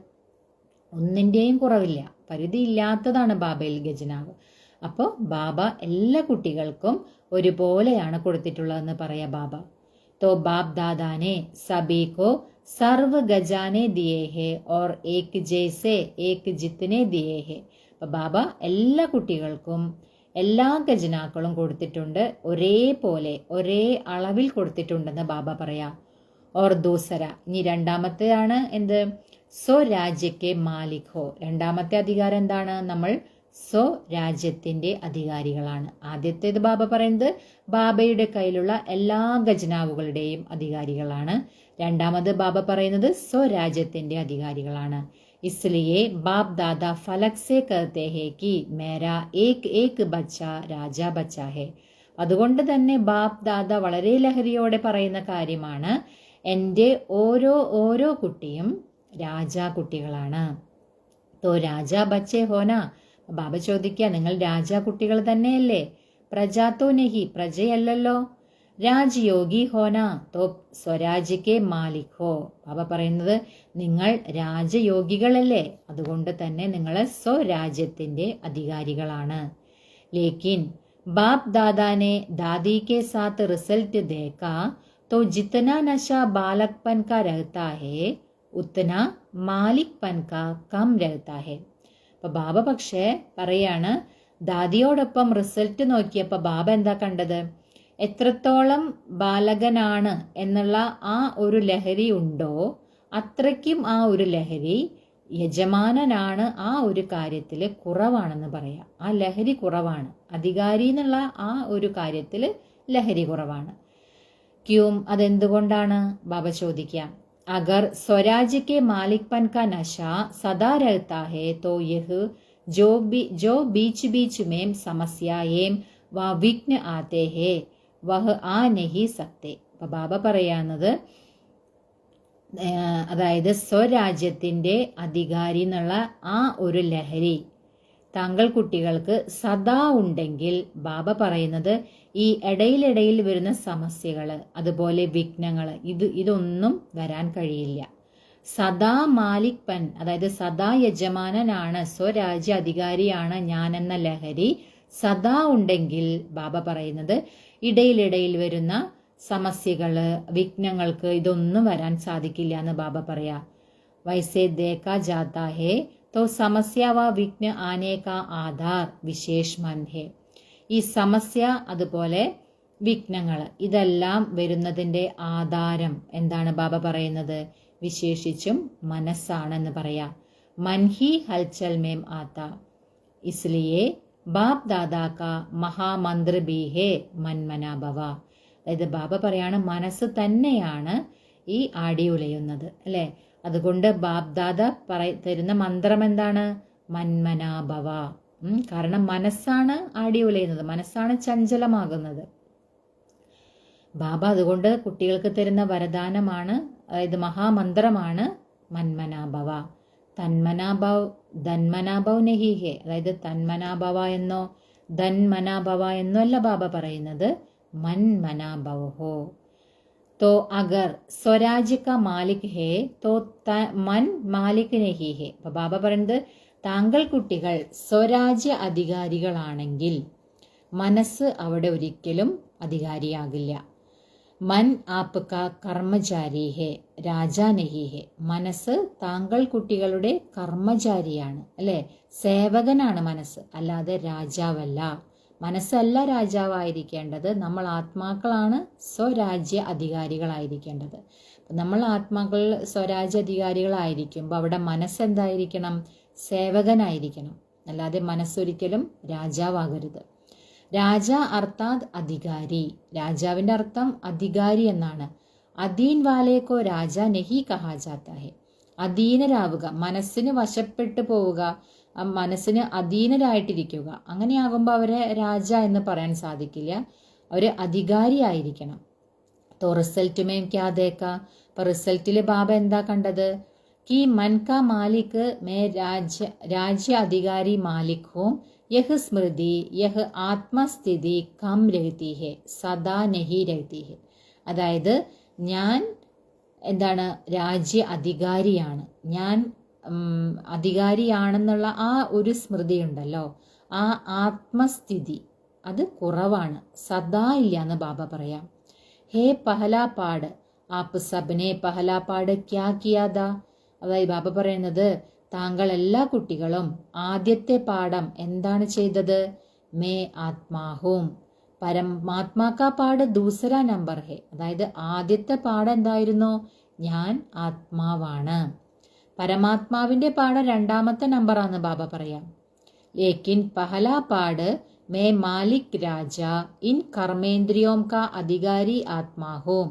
ഒന്നിൻ്റെയും കുറവില്ല, പരിധിയില്ലാത്തതാണ് ബാബയിൽ ഖജനാവ്. അപ്പോൾ ബാബ എല്ലാ കുട്ടികൾക്കും ഒരുപോലെയാണ് കൊടുത്തിട്ടുള്ളതെന്ന് പറയാ ബാബ. तो बाप दादा ने सभी को सर्व ഖജാനെ ദിയേ ഹെ और एक जैसे एक जितने दिए है. അപ്പോൾ ബാബ എല്ലാ കുട്ടികൾക്കും എല്ലാ ഖജനാക്കളും കൊടുത്തിട്ടുണ്ട്, ഒരേപോലെ ഒരേ അളവിൽ കൊടുത്തിട്ടുണ്ടെന്ന് ബാബ പറയാ. ഓർ ദൂസര, ഇനി രണ്ടാമത്തെയാണ് എന്ത്? സ്വരാജ്യക്കെ മാലിക് ഹോ. രണ്ടാമത്തെ അധികാരം എന്താണ്? നമ്മൾ സ്വരാജ്യത്തിന്റെ അധികാരികളാണ്. ആദ്യത്തേത് ബാബ പറയുന്നത് ബാബയുടെ കയ്യിലുള്ള എല്ലാ ഖജനാവുകളുടെയും അധികാരികളാണ്. രണ്ടാമത് ബാബ പറയുന്നത് സ്വരാജ്യത്തിന്റെ അധികാരികളാണ്. इसलिए बाप दादा फलक से कहते हैं कि मेरा एक एक बच्चा राजा बच्चा है. അതുകൊണ്ട് തന്നെ ബാപ്പ് ദാദ വളരെ ലഹരിയോടെ പറയുന്ന കാര്യമാണ്, എൻ്റെ ഓരോ കുട്ടിയും രാജാ കുട്ടികളാണ്. തോ രാജാ ബച്ചേ ഹോന. ബാബ ചോദിക്കുക, നിങ്ങൾ രാജാ കുട്ടികൾ തന്നെയല്ലേ? പ്രജാത്തോ നഹി, പ്രജയല്ലല്ലോ. രാജയോഗി ഹോന തോ സ്വരാജ്യക്കെ മാലിക് ഹോ. ബാബ പറയുന്നത് നിങ്ങൾ രാജയോഗികളല്ലേ, അതുകൊണ്ട് തന്നെ നിങ്ങൾ സ്വരാജ്യത്തിന്റെ അധികാരികളാണ്. ലേക്കിൻ ബാപ്പ് ദാദാനെ ദാദി കെ സാത്ത് റിസൾട്ട് ദേക്കാ तो जितना नशा बालकपन का रहता है उतना മാലിക്പൻ കാ കം रहता है. അപ്പൊ ബാബ പക്ഷേ പറയാണ്, ദാദിയോടൊപ്പം റിസൾട്ട് നോക്കിയപ്പോൾ ബാബ എന്താ കണ്ടത്? എത്രത്തോളം ബാലകനാണ് എന്നുള്ള ആ ഒരു ലഹരി ഉണ്ടോ, അത്രയ്ക്കും ആ ഒരു ലഹരി യജമാനനാണ് ആ ഒരു കാര്യത്തിൽ കുറവാണെന്ന് പറയാം. ആ ലഹരി കുറവാണ്, അധികാരി എന്നുള്ള ആ ഒരു കാര്യത്തിൽ ലഹരി കുറവാണ്. ക്യൂം, അതെന്തുകൊണ്ടാണ്? ബാബ ചോദിക്കാം. അഗർ സ്വരാജ്യക്കെ മാലിക്പൻ കാ നശ സദാ രഹത്താ ഹെ തോ യഹ് जो बीच बीच में समस्याएं व विघ्न आते हैं वह आ नहीं सकते. അപ്പൊ ബാബ പറയാന്നത്, അതായത് സ്വരാജ്യത്തിന്റെ അധികാരി എന്നുള്ള ആ ഒരു ലഹരി താങ്കൾ കുട്ടികൾക്ക് സദാ ഉണ്ടെങ്കിൽ ബാബ പറയുന്നത് ഈ ഇടയിലിടയിൽ വരുന്ന സമസ്യകൾ, അതുപോലെ വിഘ്നങ്ങൾ, ഇതൊന്നും വരാൻ കഴിയില്ല. സദാ മാലിക്പൻ, അതായത് സദാ യജമാനനാണ്, സ്വരാജ്യ അധികാരിയാണ് ഞാനെന്ന ലഹരി സദാ ഉണ്ടെങ്കിൽ ബാബ പറയുന്നത് ഇടയിലിടയിൽ വരുന്ന സമസ്യകള്, വിഘ്നങ്ങൾക്ക് ഇതൊന്നും വരാൻ സാധിക്കില്ല എന്ന് ബാബ പറയാ. വൈസേ ദേക്കാ ജാതാ ഹേ തോ സമസ്യ വ വിഘ്ന ആനേ കാ ആധാർ വിശേഷ് മൻ ഹേ. ഈ സമസ്യ അതുപോലെ വിഘ്നങ്ങൾ ഇതെല്ലാം വരുന്നതിന്റെ ആധാരം എന്താണ് ബാബ പറയുന്നത്? വിശേഷിച്ചും മനസ്സാണെന്ന് പറയാ. മൻഹി ഹൽച്ചൽ മേം ആത്ത ഇസ്ലിയെ ബാപ് ദാദാ കാ മഹാമന്ത്ര ബി ഹേ മൻമനാ ഭവ. അതായത് ബാബ പറയാണ്, മനസ്സ് തന്നെയാണ് ഈ ആടി ഉലയുന്നത് അല്ലെ. അതുകൊണ്ട് ബാപ് ദാദ തരുന്ന മന്ത്രം എന്താണ്? മന്മനാ ഭവ. കാരണം മനസ്സാണ് ആടി ഉലയുന്നത്, മനസ്സാണ് ചഞ്ചലമാകുന്നത്. ബാബ അതുകൊണ്ട് കുട്ടികൾക്ക് തരുന്ന വരദാനമാണ്, അതായത് മഹാമന്ത്രമാണ് മന്മനാഭവ. ധന്മനാഭവ് നഹി ഹേ, അതായത് തന്മനാഭവ എന്നോ ധന്മനാഭവ എന്നോ അല്ല ബാബ പറയുന്നത്, മന്മനാഭവ് ഹോ. तो अगर स्वराज्य का मालिक है तो मन मालिक नहीं है. അപ്പൊ ബാബ പറയുന്നത് താങ്കൾ കുട്ടികൾ സ്വരാജ്യ അധികാരികളാണെങ്കിൽ മനസ്സ് അവിടെ ഒരിക്കലും അധികാരിയാകില്ല. മൻ ആപ്ക കർമ്മചാരി ഹേ രാജാ നഹി ഹേ. മനസ്സ് താങ്കൾ കുട്ടികളുടെ കർമ്മചാരിയാണ്, അല്ലെ? സേവകനാണ് മനസ്സ്, അല്ലാതെ രാജാവല്ല. മനസ്സല്ല രാജാവായിരിക്കേണ്ടത്. നമ്മൾ ആത്മാക്കളാണ് സ്വരാജ്യ അധികാരികളായിരിക്കേണ്ടത്. നമ്മൾ ആത്മാക്കൾ സ്വരാജ്യ അധികാരികളായിരിക്കുമ്പോൾ അവിടെ മനസ്സെന്തായിരിക്കണം? സേവകനായിരിക്കണം, അല്ലാതെ മനസ്സൊരിക്കലും രാജാവാകരുത്. രാജ അർത്ഥാത് അധികാരി. രാജാവിന്റെ അർത്ഥം അധികാരി എന്നാണ്. അധീൻ വാലേക്കോ രാജ നഹി കഹാ ജാത്ത ഹെ. അധീനരാവുക, മനസ്സിന് വശപ്പെട്ടു പോവുക, മനസ്സിന് അധീനരായിട്ടിരിക്കുക, അങ്ങനെയാകുമ്പോൾ അവരെ രാജ എന്ന് പറയാൻ സാധിക്കില്ല. അവര് അധികാരിയായിരിക്കണം. तो रिजल्ट में क्या देखा? पर रिजल्टिൽ ബാബ എന്താ കണ്ടത്? कि मन का मालिक मैं राज्य अधिकारी मालिक हूँ. यह स्मृति, यह आत्मस्थिति कम रहती है, सदा नहीं रहती है. അതായത് ഞാൻ എന്താണ്? രാജ്യ അധികാരിയാണ്, ഞാൻ അധികാരിയാണെന്നുള്ള ആ ഒരു സ്മൃതി ഉണ്ടല്ലോ, ആ ആത്മസ്ഥിതി അത് കുറവാണ്, സദാ ഇല്ല എന്ന് ബാബ പറയാം. ഹേ പഹലാ പാട് ആപ്പ് സബ്നെ പഹലാ പാട് ക്യാ കിയാദാ. അതായത് ബാബ പറയുന്നത്, താങ്കൾ എല്ലാ കുട്ടികളും ആദ്യത്തെ പാഠം എന്താണ് ചെയ്തത്? മേ ആത്മാഹും. പരമാത്മാക്കാ പാട് ദൂസര നമ്പർ ഹേ. അതായത് ആദ്യത്തെ പാഠം എന്തായിരുന്നു? ഞാൻ ആത്മാവാണ്. പരമാത്മാവിന്റെ പാഠം രണ്ടാമത്തെ നമ്പറാന്ന് ബാബ പറയാം. ലേക്കിൻ പഹലാ പാട് മേ മാലിക് രാജ ഇൻ കർമ്മേന്ദ്രിയോം കാ അധികാരി ആത്മാഹും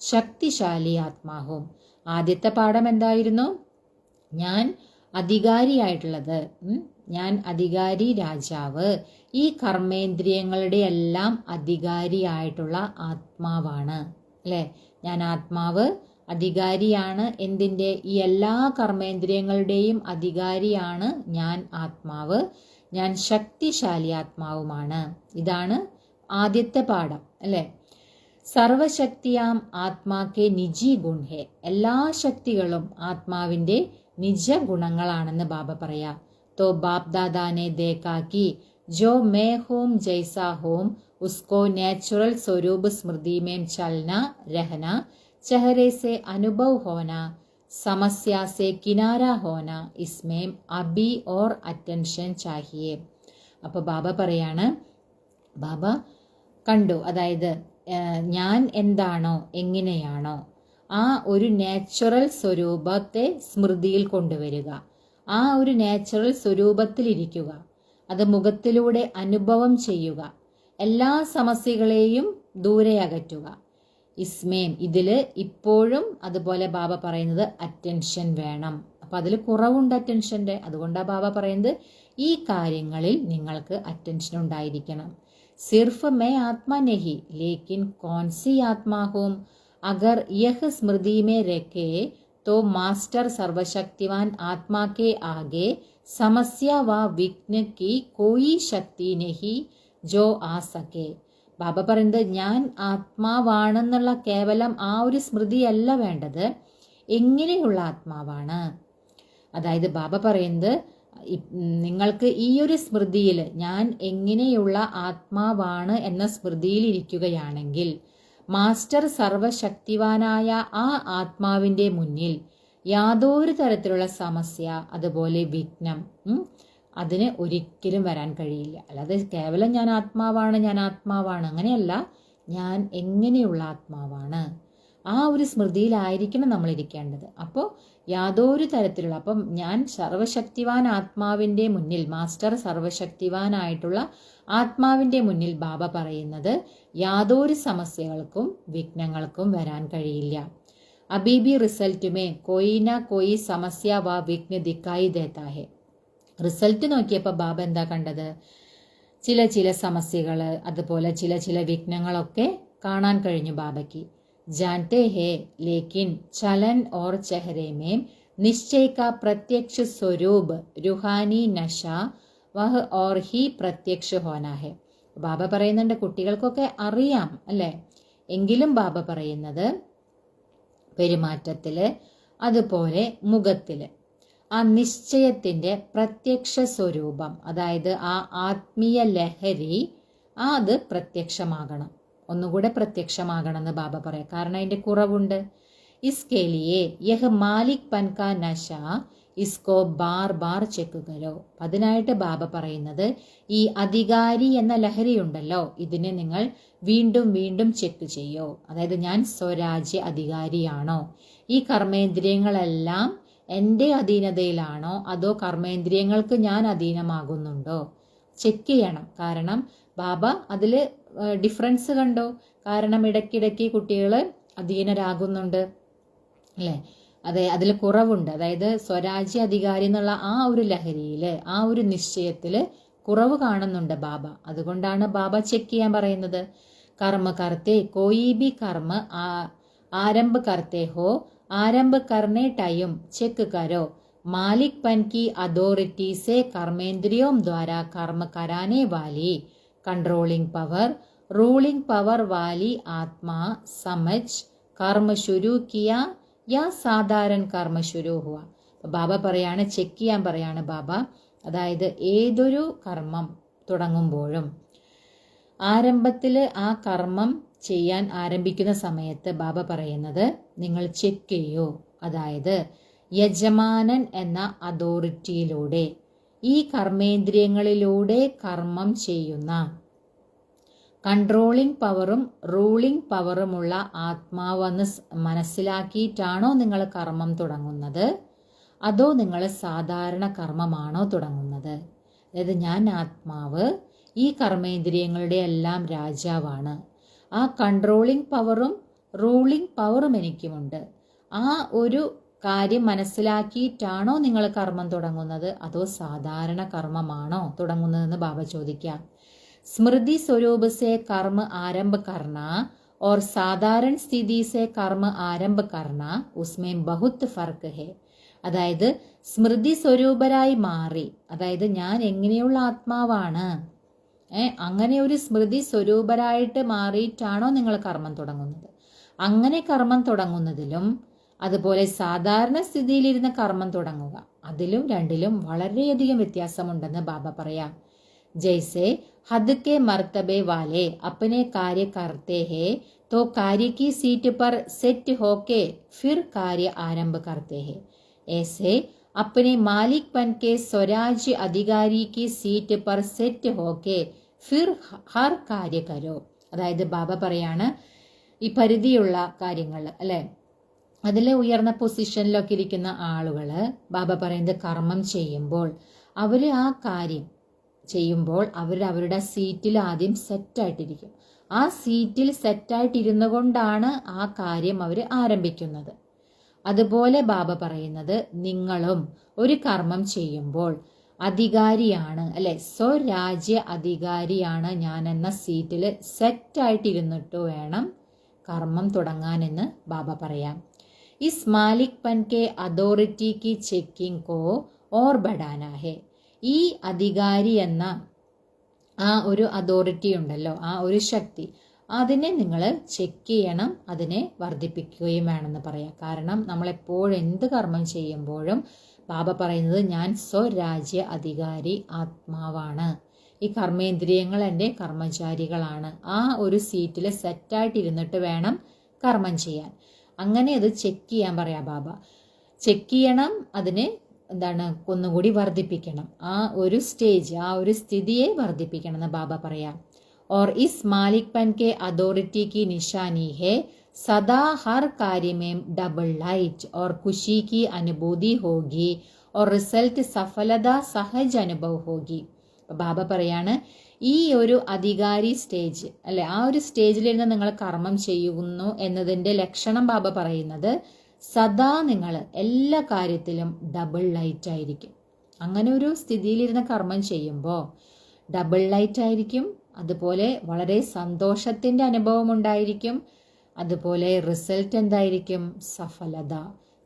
ശക്തിശാലി ആത്മാഹും. ആദ്യത്തെ പാഠം എന്തായിരുന്നു? ഞാൻ അധികാരിയായിട്ടുള്ളത്, ഞാൻ അധികാരി രാജാവ്, ഈ കർമ്മേന്ദ്രിയങ്ങളുടെ എല്ലാം അധികാരിയായിട്ടുള്ള ആത്മാവാണ്, അല്ലെ? ഞാൻ ആത്മാവ് അധികാരിയാണ്. എന്തിൻ്റെ? ഈ എല്ലാ കർമ്മേന്ദ്രിയങ്ങളുടെയും അധികാരിയാണ് ഞാൻ ആത്മാവ്. ഞാൻ ശക്തിശാലി ആത്മാവുമാണ്. ഇതാണ് ആദ്യത്തെ പാഠം, അല്ലെ? സർവശക്തിയാം ആത്മാക്കെ നിജി ഗുൺ ഹേ. എല്ലാ ശക്തികളും ആത്മാവിന്റെ നിജ ഗുണങ്ങളാണെന്ന് ബാബ പറയാ. तो बाप दादा ने देखा कि जो मैं हूं जैसा हूं उसको नेचुरल स्वरूप स्मृति में चलना रहना, चेहरे से अनुभव होना, समस्या से किनारा होना, इसमें अभी और अटेंशन चाहिए. അപ്പോൾ ബാബ പറയാണ്, ബാബ കണ്ടു, അതായത് ഞാൻ എന്താണോ എങ്ങനെയാണോ ആ ഒരു നാച്ചുറൽ സ്വരൂപത്തെ സ്മൃതിയിൽ കൊണ്ടുവരിക, ആ ഒരു നാച്ചുറൽ സ്വരൂപത്തിലിരിക്കുക, അത് മുഖത്തിലൂടെ അനുഭവം ചെയ്യുക, എല്ലാ സമസ്യകളെയും ദൂരെ അകറ്റുക. ഇസ്മേം, ഇതില് ഇപ്പോഴും അതുപോലെ ബാബ പറയുന്നത് അറ്റൻഷൻ വേണം. അപ്പൊ അതിൽ കുറവുണ്ട് അറ്റൻഷന്റെ. അതുകൊണ്ടാണ് ബാബ പറയുന്നത് ഈ കാര്യങ്ങളിൽ നിങ്ങൾക്ക് അറ്റൻഷൻ ഉണ്ടായിരിക്കണം. സിർഫ് മേ ആത്മാ നഹി ലേക്കിൻ കോൺസി ആത്മാഹും അഗർ യഹ് സ്മൃതി മേ രഖേ तो मास्टर सर्वशक्तिवान आत्मा के आगे समस्या व विघ्न की कोई शक्ति नहीं जो आ सके. ബാബ പറയുന്നത് ഞാൻ ആത്മാവാണെന്നുള്ള കേവലം ആ ഒരു സ്മൃതിയല്ല വേണ്ടത്, എങ്ങനെയുള്ള ആത്മാവാണ്. അതായത് ബാബ പറയുന്നത്, നിങ്ങൾക്ക് ഈ ഒരു സ്മൃതിയിൽ ഞാൻ എങ്ങനെയുള്ള ആത്മാവാണ് എന്ന സ്മൃതിയിൽ ഇരിക്കുകയാണെങ്കിൽ മാസ്റ്റർ സർവശക്തിവാനായ ആ ആത്മാവിന്റെ മുന്നിൽ യാതൊരു തരത്തിലുള്ള സമസ്യ, അതുപോലെ വിഘ്നം അതിന് ഒരിക്കലും വരാൻ കഴിയില്ല. അല്ലാതെ കേവലം ഞാൻ ആത്മാവാണ് അങ്ങനെയല്ല, ഞാൻ എങ്ങനെയുള്ള ആത്മാവാണ് ആ ഒരു സ്മൃതിയിലായിരിക്കണം നമ്മൾ ഇരിക്കേണ്ടത്. അപ്പോൾ യാതൊരു തരത്തിലുള്ള, അപ്പം ഞാൻ സർവശക്തിവാൻ ആത്മാവിന്റെ മുന്നിൽ, മാസ്റ്റർ സർവശക്തിവാനായിട്ടുള്ള ആത്മാവിന്റെ മുന്നിൽ ബാബ പറയുന്നത് യാതൊരു സമസ്യകൾക്കും വിഘ്നങ്ങൾക്കും വരാൻ കഴിയില്ല. അബീബി റിസൾട്ടുമേ കോയി ന കോയി സമസ്യ വ വിഘ്ന ദിക്കായി ദേത്താ ഹെ. റിസൾട്ട് നോക്കിയപ്പോൾ ബാബ എന്താ കണ്ടത്? ചില സമസ്യകൾ, അതുപോലെ ചില വിഘ്നങ്ങളൊക്കെ കാണാൻ കഴിഞ്ഞു ബാബയ്ക്ക്. जानते हैं लेकिन चलन और चेहरे में निश्चय का प्रत्यक्ष स्वरूप रूहानी नशा वह और ही प्रत्यक्ष होना है. ബാബ പറയുന്നുണ്ട് കുട്ടികൾക്കൊക്കെ അറിയാം, അല്ലേ? എങ്കിലും ബാബ പറയുന്നത് പെരുമാറ്റത്തില് അതുപോലെ മുഖത്തില് ആ നിശ്ചയത്തിന്റെ പ്രത്യക്ഷ സ്വരൂപം, അതായത് ആ ആത്മീയ ലഹരി അത് പ്രത്യക്ഷമാകണം, ഒന്നുകൂടെ പ്രത്യക്ഷമാകണം എന്ന് ബാബ പറയാം. കാരണം അതിൻ്റെ കുറവുണ്ട്. ഇസ്കേലിയെ യഹ് മാലിക് പൻകാ നശ ഇസ്കോ ബാർ ബാർ ചെക്ക് കരോ. അതിനായിട്ട് ബാബ പറയുന്നത് ഈ അധികാരി എന്ന ലഹരിയുണ്ടല്ലോ, ഇതിനെ നിങ്ങൾ വീണ്ടും വീണ്ടും ചെക്ക് ചെയ്യോ. അതായത് ഞാൻ സ്വരാജ്യ അധികാരിയാണോ, ഈ കർമ്മേന്ദ്രിയങ്ങളെല്ലാം എൻ്റെ അധീനതയിലാണോ, അതോ കർമ്മേന്ദ്രിയങ്ങൾക്ക് ഞാൻ അധീനമാകുന്നുണ്ടോ, ചെക്ക് ചെയ്യണം. കാരണം ബാബ അതിൽ ഡിഫറൻസ് കണ്ടോ. കാരണം ഇടയ്ക്കിടയ്ക്ക് കുട്ടികൾ അധീനരാകുന്നുണ്ട് അല്ലേ, അതെ, അതിൽ കുറവുണ്ട്. അതായത് സ്വരാജ്യ അധികാരി എന്നുള്ള ആ ഒരു ലഹരിയിൽ, ആ ഒരു നിശ്ചയത്തിൽ കുറവ് കാണുന്നുണ്ട് ബാബ. അതുകൊണ്ടാണ് ബാബ ചെക്ക് ചെയ്യാൻ പറയുന്നത്. കർമ്മ കർത്തേ കോയി ബി കർമ്മ ആരംഭ കർത്തേ ഹോ ആരംഭ കർണേ ടൈം ചെക്ക് കരോ. മാലിക് പൻ की अथॉरिटी से कर्मेंद्रियों द्वारा कर्म कराने वाली कंट्रोलिंग पावर रूलिंग पावर वाली आत्मा समझ कर्म शुरू किया या साधारण कर्म शुरू हुआ. ബാബ പറയാണ്, ചെക്ക് ചെയ്യാൻ പറയാണ് ബാബ. അതായത് ഏതൊരു കർമ്മം തുടങ്ങുമ്പോഴും ആരംഭത്തിൽ ആ കർമ്മം ചെയ്യാൻ ആരംഭിക്കുന്ന സമയത്ത് ബാബ പറയുന്നത് നിങ്ങൾ ചെക്ക് ചെയ്യൂ. അതായത് യജമാനൻ എന്ന അതോറിറ്റിയിലൂടെ, ഈ കർമ്മേന്ദ്രിയങ്ങളിലൂടെ കർമ്മം ചെയ്യുന്ന കൺട്രോളിംഗ് പവറും റൂളിംഗ് പവറുമുള്ള ആത്മാവെന്ന് മനസ്സിലാക്കിയിട്ടാണോ നിങ്ങൾ കർമ്മം തുടങ്ങുന്നത്, അതോ നിങ്ങൾ സാധാരണ കർമ്മമാണോ തുടങ്ങുന്നത്. അതായത് ഞാൻ ആത്മാവ്, ഈ കർമ്മേന്ദ്രിയങ്ങളുടെ എല്ലാം രാജാവാണ്, ആ കൺട്രോളിംഗ് പവറും റൂളിംഗ് പവറും എനിക്കുമുണ്ട്. ആ ഒരു കാര്യം മനസ്സിലാക്കിയിട്ടാണോ നിങ്ങൾ കർമ്മം തുടങ്ങുന്നത്, അതോ സാധാരണ കർമ്മമാണോ തുടങ്ങുന്നതെന്ന് ബാബ ചോദിക്കാം. സ്മൃതി സ്വരൂപ സെ കർമ്മ ആരംഭ കർണ और साधारण स्थिति से कर्म आरंभ करना उसमें बहुत फर्क है. അതായത് സ്മൃതി സ്വരൂപരായി മാറി, അതായത് ഞാൻ എങ്ങനെയുള്ള ആത്മാവാണ്, അങ്ങനെ ഒരു സ്മൃതി സ്വരൂപരായിട്ട് മാറിയിട്ടാണോ നിങ്ങൾ കർമ്മം തുടങ്ങുന്നത്. അങ്ങനെ കർമ്മം തുടങ്ങുന്നതിലും അതുപോലെ സാധാരണ സ്ഥിതിയിലിരുന്ന് കർമ്മം തുടങ്ങുക, അതിലും രണ്ടിലും വളരെയധികം വ്യത്യാസമുണ്ടെന്ന് ബാബ പറയാം. जैसे हद के मर्तबे वाले अपने कार्य करते हैं तो कार्य की सीट पर सेट होके फिर कार्य आरंभ करते हैं, ऐसे अपने मालिकपन के स्वराज्य अधिकारी की सीट पर सेट होके फिर हर कार्य करो. അതായത് ബാബ പറയാണ്, ഈ പരിധിയുള്ള കാര്യങ്ങൾ അല്ലെ, അതിൽ ഉയർന്ന പൊസിഷനിലൊക്കെ ഇരിക്കുന്ന ആളുകൾ ബാബ പറയുന്നത് കർമ്മം ചെയ്യുമ്പോൾ അവർ ആ കാര്യം ചെയ്യുമ്പോൾ അവരുടെ സീറ്റിൽ ആദ്യം സെറ്റായിട്ടിരിക്കും. ആ സീറ്റിൽ സെറ്റായിട്ടിരുന്നു കൊണ്ടാണ് ആ കാര്യം അവർ ആരംഭിക്കുന്നത്. അതുപോലെ ബാബ പറയുന്നത് നിങ്ങളും ഒരു കർമ്മം ചെയ്യുമ്പോൾ അധികാരിയാണ് അല്ലെ, സ്വരാജ്യ അധികാരിയാണ് ഞാൻ എന്ന സീറ്റിൽ സെറ്റായിട്ടിരുന്നിട്ട് വേണം കർമ്മം തുടങ്ങാനെന്ന് ബാബ പറയാം. ഇസ് മാലിക് പൻ കെ അതോറിറ്റി കി ചെക്കിംഗ് കോ ഓർ ബഡാനാ ഹെ. ഈ അധികാരി എന്ന ആ ഒരു അതോറിറ്റി ഉണ്ടല്ലോ, ആ ഒരു ശക്തി, അതിനെ നിങ്ങൾ ചെക്ക് ചെയ്യണം, അതിനെ വർദ്ധിപ്പിക്കുകയും വേണമെന്ന് പറയാം. കാരണം നമ്മളെപ്പോഴും എന്ത് കർമ്മം ചെയ്യുമ്പോഴും ബാബ പറയുന്നത് ഞാൻ സ്വരാജ്യ അധികാരി ആത്മാവാണ്, ഈ കർമ്മേന്ദ്രിയങ്ങൾ എൻ്റെ കർമ്മചാരികളാണ്, ആ ഒരു സീറ്റിൽ സെറ്റായിട്ടിരുന്നിട്ട് വേണം കർമ്മം ചെയ്യാൻ. അങ്ങനെ അത് ചെക്ക് ചെയ്യാൻ പറയാം ബാബ. ചെക്ക് ചെയ്യണം, അതിനെ എന്താണ് ഒന്നുകൂടി വർദ്ധിപ്പിക്കണം, ആ ഒരു സ്റ്റേജ്, ആ ഒരു സ്ഥിതിയെ വർദ്ധിപ്പിക്കണം എന്ന് ബാബ പറയാം. और इस मालिकपन के अथॉरिटी की निशानी है सदा हर कार्य में डबल लाइट और खुशी की अनुभूति होगी और रिजल्ट सफलता सहज अनुभव होगी. ബാബ പറയാണ്, ഈ ഒരു അധികാരി സ്റ്റേജ് അല്ലെ, ആ ഒരു സ്റ്റേജിലിരുന്ന് നിങ്ങൾ കർമ്മം ചെയ്യുന്നു എന്നതിൻ്റെ ലക്ഷണം ബാബ പറയുന്നത് സദാ നിങ്ങൾ എല്ലാ കാര്യത്തിലും ഡബിൾ ലൈറ്റ് ആയിരിക്കും. അങ്ങനെ ഒരു സ്ഥിതിയിലിരുന്ന് കർമ്മം ചെയ്യുമ്പോൾ ഡബിൾ ലൈറ്റ് ആയിരിക്കും, അതുപോലെ വളരെ സന്തോഷത്തിൻ്റെ അനുഭവം ഉണ്ടായിരിക്കും, അതുപോലെ റിസൾട്ട് എന്തായിരിക്കും,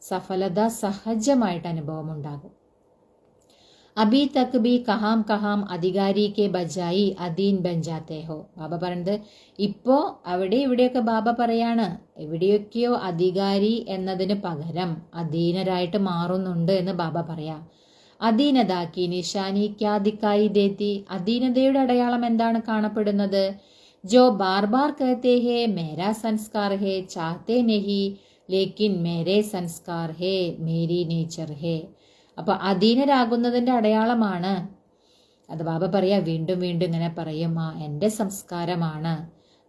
സഫലത സഹജമായിട്ട് അനുഭവം ഉണ്ടാകും. അബി തക് ബി കഹാം കഹാം അധികാരി കെ ബജായി അധീൻ ബൻ ജാത്തേ ഹോ. ബാബ പറയുന്നത് ഇപ്പോൾ അവിടെ ഇവിടെയൊക്കെ ബാബ പറയാണ്, എവിടെയൊക്കെയോ അധികാരി എന്നതിന് പകരം അധീനരായിട്ട് മാറുന്നുണ്ട് എന്ന് ബാബ പറയാം. അധീനതാക്കി നിശാനി ക്യാ ദിക്കായി ദേത്തി, അധീനതയുടെ അടയാളം എന്താണ് കാണപ്പെടുന്നത്? ജോ ബാർ ബാർ കഹത്തെ ഹേ മേരാ സംസ്കാർ ഹേ ചാഹത്തെ നഹി ലേക്കിൻ മേരേ സംസ്കാർ ഹേ മേരി നേച്ചർ ഹേ. അപ്പൊ അധീനരാകുന്നതിന്റെ അടയാളമാണ് അത്. ബാബ പറയാ വീണ്ടും വീണ്ടും ഇങ്ങനെ പറയും, എൻ്റെ സംസ്കാരമാണ്,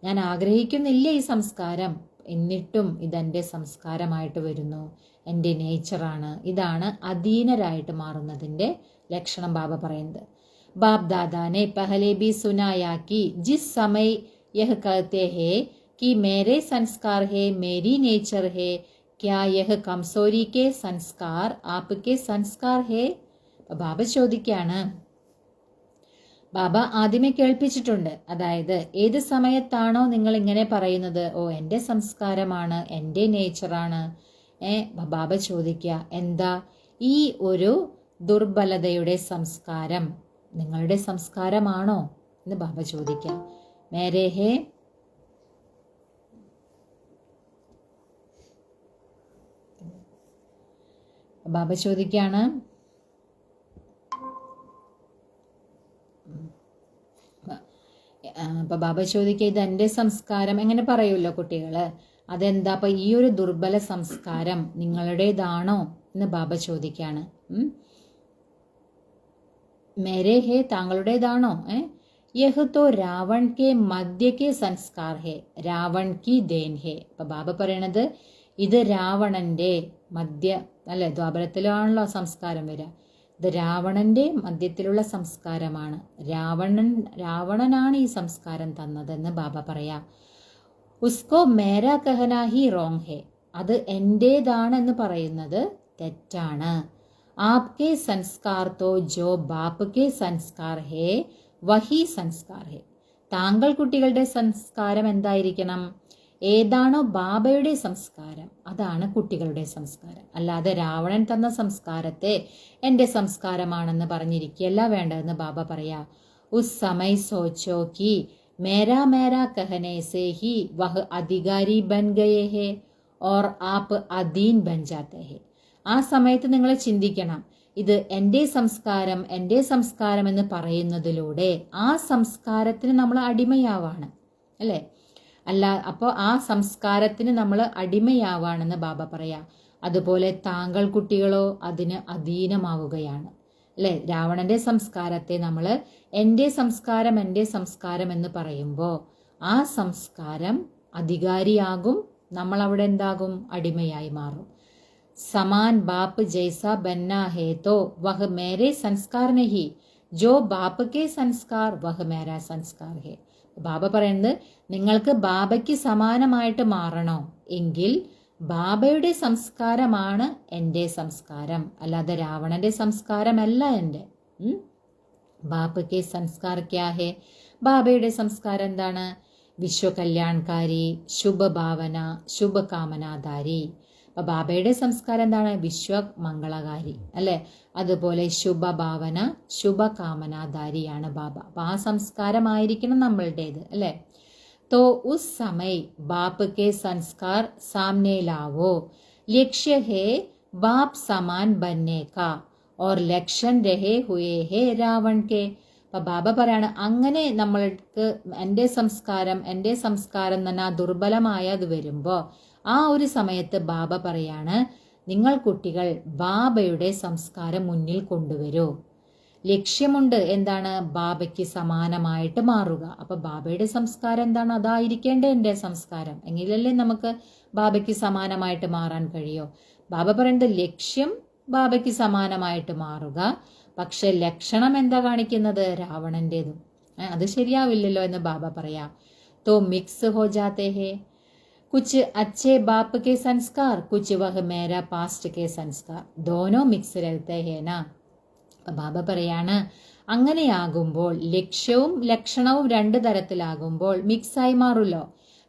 ഞാൻ ആഗ്രഹിക്കുന്നില്ല ഈ സംസ്കാരം, എന്നിട്ടും ഇതെൻ്റെ സംസ്കാരമായിട്ട് വരുന്നു, എൻ്റെ നേച്ചറാണ്. ഇതാണ് അധീനരായിട്ട് മാറുന്നതിൻ്റെ ലക്ഷണം ബാബ പറയുന്നത്. ബാബ് ദാദാനെ പഹലെ ബി സുനായാ കി ജിസ് സമയ യഹ് കഹത്തെ ഹേ कि मेरे संस्कार है, मेरी नेचर है, क्या यह कमसोरी के संस्कार आपके संस्कार है? ബാബ ചോദിക്കാണ്. ബാബ ആദ്യമേ കേൾപ്പിച്ചിട്ടുണ്ട്. അതായത് ഏത് സമയത്താണോ നിങ്ങൾ ഇങ്ങനെ പറയുന്നത്, ഓ എൻ്റെ സംസ്കാരമാണ്, എൻ്റെ നേച്ചറാണ്, ബാബ ചോദിക്കുക, എന്താ ഈ ഒരു ദുർബലതയുടെ സംസ്കാരം നിങ്ങളുടെ സംസ്കാരമാണോ എന്ന് ബാബ ചോദിക്കാം. മേരേ ഹേ ബാബ ചോദിക്കാണ്, അപ്പൊ ബാബ ചോദിക്കുക, ഇത് എൻ്റെ സംസ്കാരം എങ്ങനെ പറയുമല്ലോ കുട്ടികള്, അതെന്താ അപ്പൊ ഈ ഒരു ദുർബല സംസ്കാരം നിങ്ങളുടേതാണോ എന്ന് ബാബ ചോദിക്കാണ്. മേരേ ഹേ താങ്കളുടേതാണോ? യഹ് തോ രാവൺ കെ മധ്യ കെ സംസ്കാർ ഹേ, രാവൺ കി ദേൻ ഹേ. അപ്പൊ ബാബ പറയണത് ഇത് രാവണന്റെ മധ്യ അല്ലെ, ദ്വാപരത്തിലാണല്ലോ സംസ്കാരം വരിക, ഇത് രാവണന്റെ മധ്യത്തിലുള്ള സംസ്കാരമാണ്, രാവണനാണ് ഈ സംസ്കാരം തന്നതെന്ന് ബാബ പറയാ. ഉസ്കോ മേരാ കഹനാ ഹി റോങ് ഹേ, അത് എന്റേതാണെന്ന് പറയുന്നത് തെറ്റാണ്. ആപ്കെ സംസ്കാർ തോ ജോ ബാപ്പ് കെ സംസ്കാർ ഹേ വഹി സംസ്കാർ ഹേ, താങ്കൾ കുട്ടികളുടെ സംസ്കാരം എന്തായിരിക്കണം? ഏതാണോ ബാബയുടെ സംസ്കാരം അതാണ് കുട്ടികളുടെ സംസ്കാരം. അല്ലാതെ രാവണൻ തന്ന സംസ്കാരത്തെ എൻ്റെ സംസ്കാരമാണെന്ന് പറഞ്ഞിരിക്കുകയല്ല വേണ്ടതെന്ന് ബാബ പറയാ. ഉസ് സമയ് സോച്ചോ കി മേരാ മേരാ കഹനെ സേ ഹി വഹ് അധികാരി ബൻ ഗയേ ഹേ ഓർ ആപ്പ് അധീൻ ബൻ ജാത്തെ ഹേ. ആ സമയത്ത് നിങ്ങൾ ചിന്തിക്കണം, ഇത് എൻ്റെ സംസ്കാരം, എൻ്റെ സംസ്കാരം എന്ന് പറയുന്നതിലൂടെ ആ സംസ്കാരത്തിന് നമ്മൾ അടിമയാവാണ് അല്ലേ? അല്ല, അപ്പോൾ ആ സംസ്കാരത്തിന് നമ്മൾ അടിമയാവാണെന്ന് ബാബ പറയാ. അതുപോലെ താങ്കൾ കുട്ടികളോ അതിന് അധീനമാവുകയാണ് അല്ലെ? രാവണന്റെ സംസ്കാരത്തെ നമ്മൾ എൻ്റെ സംസ്കാരം, എൻ്റെ സംസ്കാരം എന്ന് പറയുമ്പോൾ ആ സംസ്കാരം അധികാരിയാകും, നമ്മൾ അവിടെ എന്താകും? അടിമയായി മാറും. സമാൻ ബാപ്പ് ജൈസ ബന്ന ഹേ തോ വഹ് മേരെ സംസ്കാർ നഹി, ജോ ബാപ്പ് കെ സംസ്കാർ വഹ് മേരാ സംസ്കാർ ഹേ. ബാബ പറയുന്നത്, നിങ്ങൾക്ക് ബാബയ്ക്ക് സമാനമായിട്ട് മാറണോ എങ്കിൽ ബാബയുടെ സംസ്കാരമാണ് എൻ്റെ സംസ്കാരം, അല്ലാതെ രാവണന്റെ സംസ്കാരമല്ല എൻ്റെ. ബാപ്പയ്ക്ക് സംസ്കാർ ക്യാ ഹേ, ബാബയുടെ സംസ്കാരം എന്താണ്? വിശ്വകല്യാൺകാരി, ശുഭഭാവന, ശുഭകാമനാധാരി. അപ്പൊ ബാബയുടെ സംസ്കാരം എന്താണ്? വിശ്വമംഗളകാരി അല്ലെ? അതുപോലെ ശുഭഭാവന, ശുഭകാമനാധാരിയാണ് ബാബ. അപ്പൊ ആ സംസ്കാരമായിരിക്കണം നമ്മളുടേത് അല്ലെ? तो उस समय बाप के संस्कार सामने लाओ, लक्ष्य है बाप समान बनने का और लक्षण रहे हुए है रावण के. അപ്പൊ ബാബ പറയാണ്, അങ്ങനെ നമ്മൾക്ക് എൻ്റെ സംസ്കാരം തന്നെ ദുർബലമായത് വരുമ്പോ ആ ഒരു സമയത്ത് ബാബ പറയാണ്, നിങ്ങൾ കുട്ടികൾ ബാബയുടെ സംസ്കാരം മുന്നിൽ കൊണ്ടുവരൂ. ലക്ഷ്യമുണ്ട്, എന്താണ്? ബാബയ്ക്ക് സമാനമായിട്ട് മാറുക. അപ്പൊ ബാബയുടെ സംസ്കാരം എന്താണ്? അതായിരിക്കേണ്ടേ എൻ്റെ സംസ്കാരം, എങ്കിലല്ലേ നമുക്ക് ബാബയ്ക്ക് സമാനമായിട്ട് മാറാൻ കഴിയോ? ബാബ പറയുന്നത് ലക്ഷ്യം ബാബയ്ക്ക് സമാനമായിട്ട് മാറുക, പക്ഷെ ലക്ഷണം എന്താ കാണിക്കുന്നത്? രാവണന്റേതും. അത് ശരിയാവില്ലല്ലോ എന്ന് ബാബ പറയാം. തോ മിക്സ് ഹോ ജാത്തെ ഹേ, കുച്ച് അച്ഛേ ബാപ്പ് കെ സംസ്കാർ, കുച്ച് വഹ് മേരാ പാസ്റ്റ് കെ സംസ്കാർ, ദോനോ മിക്സ് രഹത്തെ ഹേന. ബാബ പറയാണ്, അങ്ങനെയാകുമ്പോൾ ലക്ഷ്യവും ലക്ഷണവും രണ്ടു തരത്തിലാകുമ്പോൾ മിക്സായി മാറുമല്ലോ.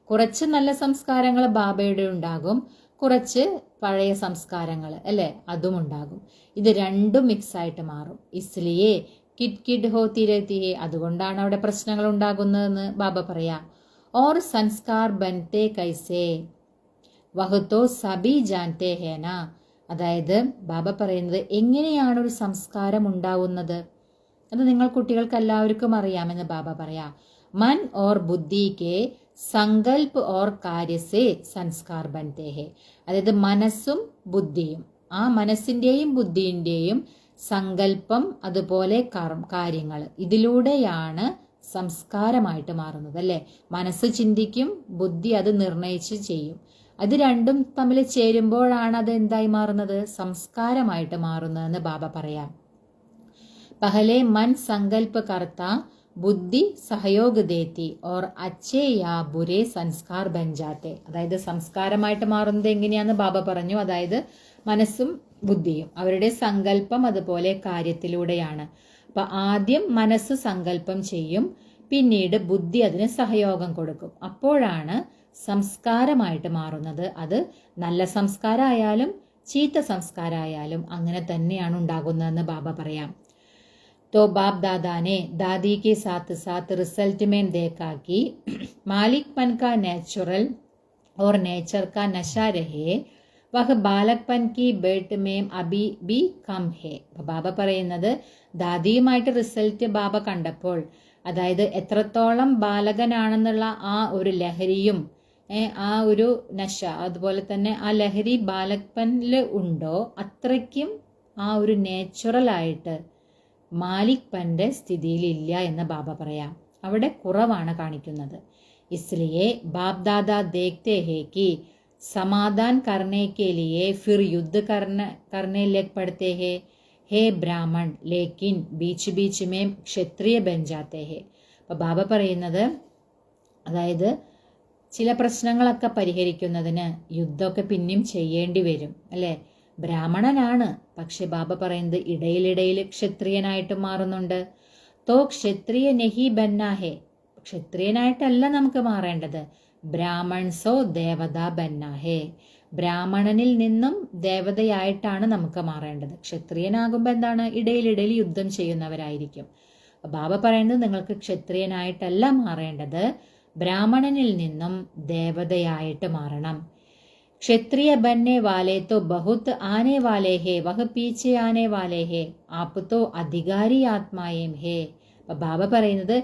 കുറച്ച് നല്ല സംസ്കാരങ്ങൾ ബാബയുടെ ഉണ്ടാകും, കുറച്ച് പഴയ സംസ്കാരങ്ങൾ അല്ലെ അതും ഉണ്ടാകും. ഇത് രണ്ടും മിക്സായിട്ട് മാറും. ഇസ്ലിയെ കിഡ് കിഡ് ഹോത്തി രഹത്തിയെ, അതുകൊണ്ടാണ് അവിടെ പ്രശ്നങ്ങൾ ഉണ്ടാകുന്നതെന്ന് ബാബ പറയാ. ഓർ സംസ്കാർ ബൻത്തെ കൈസേ വഹ് തോ സബി ജാൻത്തെ ഹേന, അതായത് ബാബ പറയുന്നത് എങ്ങനെയാണ് ഒരു സംസ്കാരം ഉണ്ടാവുന്നത്, അത് നിങ്ങൾ കുട്ടികൾക്ക് എല്ലാവർക്കും അറിയാമെന്ന് ബാബ പറയാം. മൻ ഓർ ബുദ്ധി കെ സങ്കൽപ്പ് ഓർ കാര്യസേ സംസ്കാർ ബൻതേ ഹെ. അതായത് മനസ്സും ബുദ്ധിയും, ആ മനസ്സിന്റെയും ബുദ്ധിന്റെയും സങ്കല്പം, അതുപോലെ കാര്യങ്ങൾ, ഇതിലൂടെയാണ് സംസ്കാരമായിട്ട് മാറുന്നത് അല്ലേ. മനസ്സ് ചിന്തിക്കും, ബുദ്ധി അത് നിർണയിച്ച് ചെയ്യും. അത് രണ്ടും തമ്മിൽ ചേരുമ്പോഴാണ് അത് എന്തായി മാറുന്നത്, സംസ്കാരമായിട്ട് മാറുന്നതെന്ന് ബാബ പറയാം. പഹലെ മൻ സങ്കല്പ കർത്ത ബുദ്ധി സഹयोग देती और अच्छे या बुरे संस्कार बन जाते. അതായത് സംസ്കാരമായിട്ട് മാറുന്നത് എങ്ങനെയാന്ന് ബാബ പറഞ്ഞു. അതായത് മനസ്സും ബുദ്ധിയും അവരുടെ സങ്കല്പം അതുപോലെ കാര്യത്തിലൂടെയാണ്. അപ്പൊ ആദ്യം മനസ്സ് സങ്കല്പം ചെയ്യും, പിന്നീട് ബുദ്ധി അതിന് സഹയോഗം കൊടുക്കും. അപ്പോഴാണ് സംസ്കാരമായിട്ട് മാറുന്നത്. അത് നല്ല സംസ്കാരമായാലും ചീത്ത സംസ്കാരമായാലും അങ്ങനെ തന്നെയാണ് ഉണ്ടാകുന്നതെന്ന് ബാബ പറയാം. तो बाप दादा ने दादी के साथ साथ रिजल्ट में देखा कि मालिकपन का नेचुरल और नेचर का नशा रहे वह बालकपन की बेट में अभी भी कम है. ബാബ പറയുന്നത് ദാദിയുമായിട്ട് റിസൾട്ട് ബാബ കണ്ടപ്പോൾ, അതായത് എത്രത്തോളം ബാലകനാണെന്നുള്ള ആ ഒരു ലഹരിയും ആ ഒരു നശ, അതുപോലെ തന്നെ ആ ലഹരി ബാലകപ്പനിൽ ഉണ്ടോ അത്രയ്ക്കും ആ ഒരു നേച്ചുറലായിട്ട് മാലിക്പന്റെ സ്ഥിതിയിലില്ല എന്ന് ബാബ പറയാം. അവിടെ കുറവാണ് കാണിക്കുന്നത്. इसलिए बाप दादा देखते हैं कि समाधान करने के लिए फिर युद्ध करने लग पड़ते हैं. हे ब्राह्मण लेकिन बीच बीच में ക്ഷത്രിയ बन जाते हैं. അപ്പോൾ ബാബ പറയുന്നത്, അതായത് ചില പ്രശ്നങ്ങളൊക്കെ പരിഹരിക്കുന്നതിന് യുദ്ധമൊക്കെ പിന്നെയും ചെയ്യേണ്ടി വരും അല്ലേ. ബ്രാഹ്മണനാണ്, പക്ഷെ ബാബ പറയുന്നത് ഇടയിലിടയിൽ ക്ഷത്രിയനായിട്ട് മാറുന്നുണ്ട്. തോ ക്ഷത്രിയ നഹി ബന്നാ ഹെ. ക്ഷത്രിയനായിട്ടല്ല നമുക്ക് മാറേണ്ടത്. ബ്രാഹ്മൺസോ ദേവത ബന്നാ ഹെ. ബ്രാഹ്മണനിൽ നിന്നും ദേവതയായിട്ടാണ് നമുക്ക് മാറേണ്ടത്. ക്ഷത്രിയനാകുമ്പോൾ എന്താണ്, ഇടയിലിടയിൽ യുദ്ധം ചെയ്യുന്നവരായിരിക്കും. ബാബ പറയുന്നത് നിങ്ങൾക്ക് ക്ഷത്രിയനായിട്ടല്ല മാറേണ്ടത്, ബ്രാഹ്മണനിൽ നിന്നും ദേവതയായിട്ട് മാറണം. ക്ഷത്രിയ बनने वाले तो बहुत आने वाले हैं, वह पीछे आने वाले हैं, आप तो अधिकारी आत्माएं हैं. അപ്പൊ ബാബ പറയുന്നത്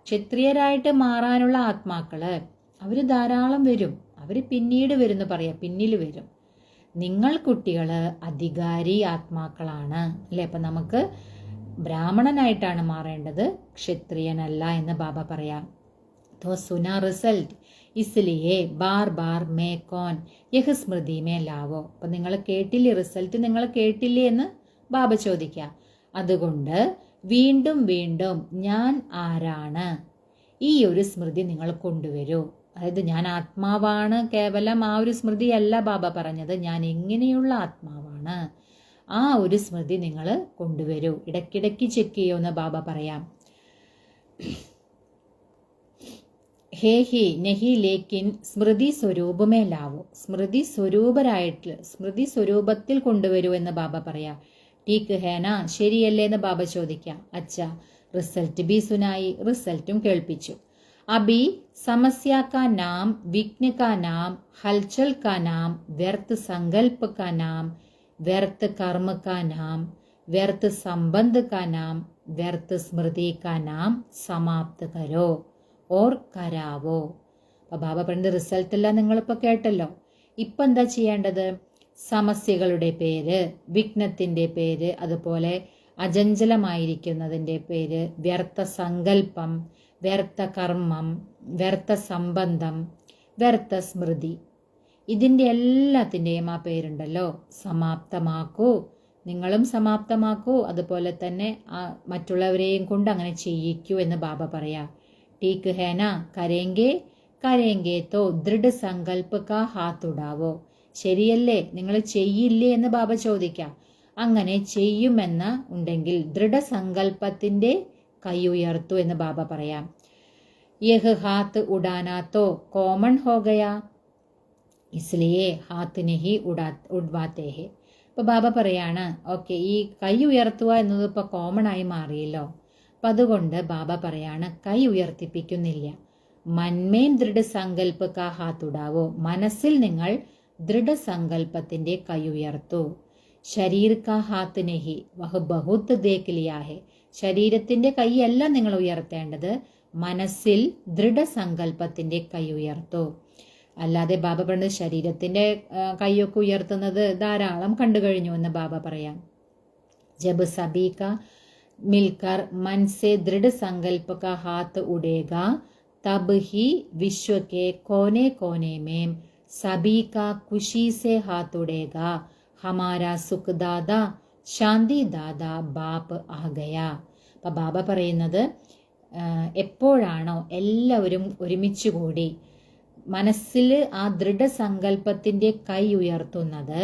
ക്ഷത്രിയരായിട്ട് മാറാനുള്ള ആത്മാക്കള് അവര് ധാരാളം വരും, അവര് പിന്നീട് വരുന്നു പറയാം, പിന്നിൽ വരും. നിങ്ങൾ കുട്ടികള് അധികാരി ആത്മാക്കളാണ് അല്ലെ. അപ്പൊ നമുക്ക് ബ്രാഹ്മണനായിട്ടാണ് മാറേണ്ടത്, ക്ഷത്രിയനല്ല എന്ന് ബാബ പറയാം. तो सुना रिजल्ट इसलिए बार बार मैं कौन यह സ്മൃതി മേ ലാവോ. അപ്പൊ നിങ്ങൾ കേട്ടില്ലേ റിസൾട്ട്, നിങ്ങൾ കേട്ടില്ലേ എന്ന് ബാബ ചോദിക്കുക. അതുകൊണ്ട് വീണ്ടും വീണ്ടും ഞാൻ ആരാണ് ഈ ഒരു സ്മൃതി നിങ്ങൾ കൊണ്ടുവരൂ. അതായത് ഞാൻ ആത്മാവാണ്, കേവലം ആ ഒരു സ്മൃതിയല്ല ബാബ പറഞ്ഞത്, ഞാൻ എങ്ങനെയുള്ള ആത്മാവാണ് ആ ഒരു സ്മൃതി നിങ്ങൾ കൊണ്ടുവരൂ. ഇടയ്ക്കിടയ്ക്ക് ചെക്ക് ചെയ്യുമെന്ന് ബാബ പറയാം. ഹേ ഹി നഹി ലേക്കിൻ സ്മൃതി സ്വരൂപമേ ലാവോ. സ്മൃതി സ്വരൂപത്തിൽ കൊണ്ടുവരൂ എന്ന് ബാബ പറയാ. ടീക്ക് ഹേന, ശരിയല്ലേ എന്ന് ബാബ ചോദിക്കാം. അച്ഛ റിസൾട്ട് ബി സുനായി, റിസൾട്ടും കേൾപ്പിച്ചു. അബി സമസ്യ കാ നാം, വിഘ്ന കാ നാം, ഹൽചൽ കാ നാം, വ്യർത്ഥ സങ്കൽപ കാ നാം, വ്യർത്ഥ കർമ്മ കാ നാം, വ്യർത്ഥ സംബന്ധ കാ നാം, വ്യർത്ഥ സ്മൃതി കാ നാം സമാപ്ത കരോ ഓർ കരാവോ. അപ്പൊ ബാബ പറയുന്നത് റിസൾട്ട് എല്ലാം നിങ്ങളിപ്പോ കേട്ടല്ലോ. ഇപ്പൊ എന്താ ചെയ്യേണ്ടത്, സമസ്യകളുടെ പേര്, വിഘ്നത്തിന്റെ പേര്, അതുപോലെ അചഞ്ചലമായിരിക്കുന്നതിന്റെ പേര്, വ്യർത്ഥ സങ്കല്പം, വ്യർത്ഥ കർമ്മം, വ്യർത്ഥ സംബന്ധം, വ്യർത്ഥ സ്മൃതി, ഇതിന്റെ എല്ലാത്തിൻ്റെയും ആ പേരുണ്ടല്ലോ സമാപ്തമാക്കൂ. നിങ്ങളും സമാപ്തമാക്കൂ, അതുപോലെ തന്നെ മറ്റുള്ളവരെയും കൊണ്ട് അങ്ങനെ ചെയ്യിക്കൂ എന്ന് ബാബ പറയാ. ठीक है ना, करेंगे करेंगे तो ദൃഢ സങ്കല്പ കാ ഹാത്ത് ഉടാവോ. ശരിയല്ലേ, നിങ്ങൾ ചെയ്യില്ലേ എന്ന് ബാബ ചോദിക്കാം. അങ്ങനെ ചെയ്യുമെന്ന് ഉണ്ടെങ്കിൽ ദൃഢസങ്കല്പത്തിന്റെ കൈ ഉയർത്തു എന്ന് ബാബ പറയാം. യഹ് ഹാത്ത് ഉഡാനാ തോ കോമൺ ഹോ ഗയാ, ഇസ്ലിയേ ഹാത്ത് നഹി ഉഡ്വാത്തേ ഹെ. ഇപ്പൊ ബാബ പറയാണ്, ഓക്കെ ഈ കൈ ഉയർത്തുക എന്നത് ഇപ്പൊ കോമൺ ആയി മാറിയല്ലോ. അപ്പം അതുകൊണ്ട് ബാബ പറയാണ് കൈ ഉയർത്തിപ്പിക്കുന്നില്ല. മന്മേൻ ദൃഢ സങ്കല്പ കാ ഹാത്ത് ഉടാവോ. മനസ്സിൽ നിങ്ങൾ ദൃഢസങ്കല്പത്തിന്റെ കൈയുയർത്തു. ശരീർ കാ ഹാത്ത് നഹി വഹ് ബഹുത് ദേഖ് ലിയാ ഹെ. ശരീരത്തിന്റെ കൈയല്ല നിങ്ങൾ ഉയർത്തേണ്ടത്, മനസ്സിൽ ദൃഢസങ്കല്പത്തിന്റെ കൈ ഉയർത്തു. അല്ലാതെ ബാബ പറഞ്ഞത് ശരീരത്തിന്റെ കൈയൊക്കെ ഉയർത്തുന്നത് ധാരാളം കണ്ടു കഴിഞ്ഞു എന്ന് ബാബ പറയാം. ജബ് സബി കാ മിൽക്കർ मन से दृढ़ संकल्प का हाथ उड़ेगा तब ही विश्व के कोने कोने में सभी का खुशी से हाथ उड़ेगा. हमारा सुख दादा ശാന്തി ദാദാ ബാപ്പ് ആ ഗയാ. അപ്പം ബാബ പറയുന്നത് എപ്പോഴാണോ എല്ലാവരും ഒരുമിച്ച് കൂടി മനസ്സിൽ ആ ദൃഢസങ്കല്പത്തിന്റെ കൈ ഉയർത്തുന്നത്,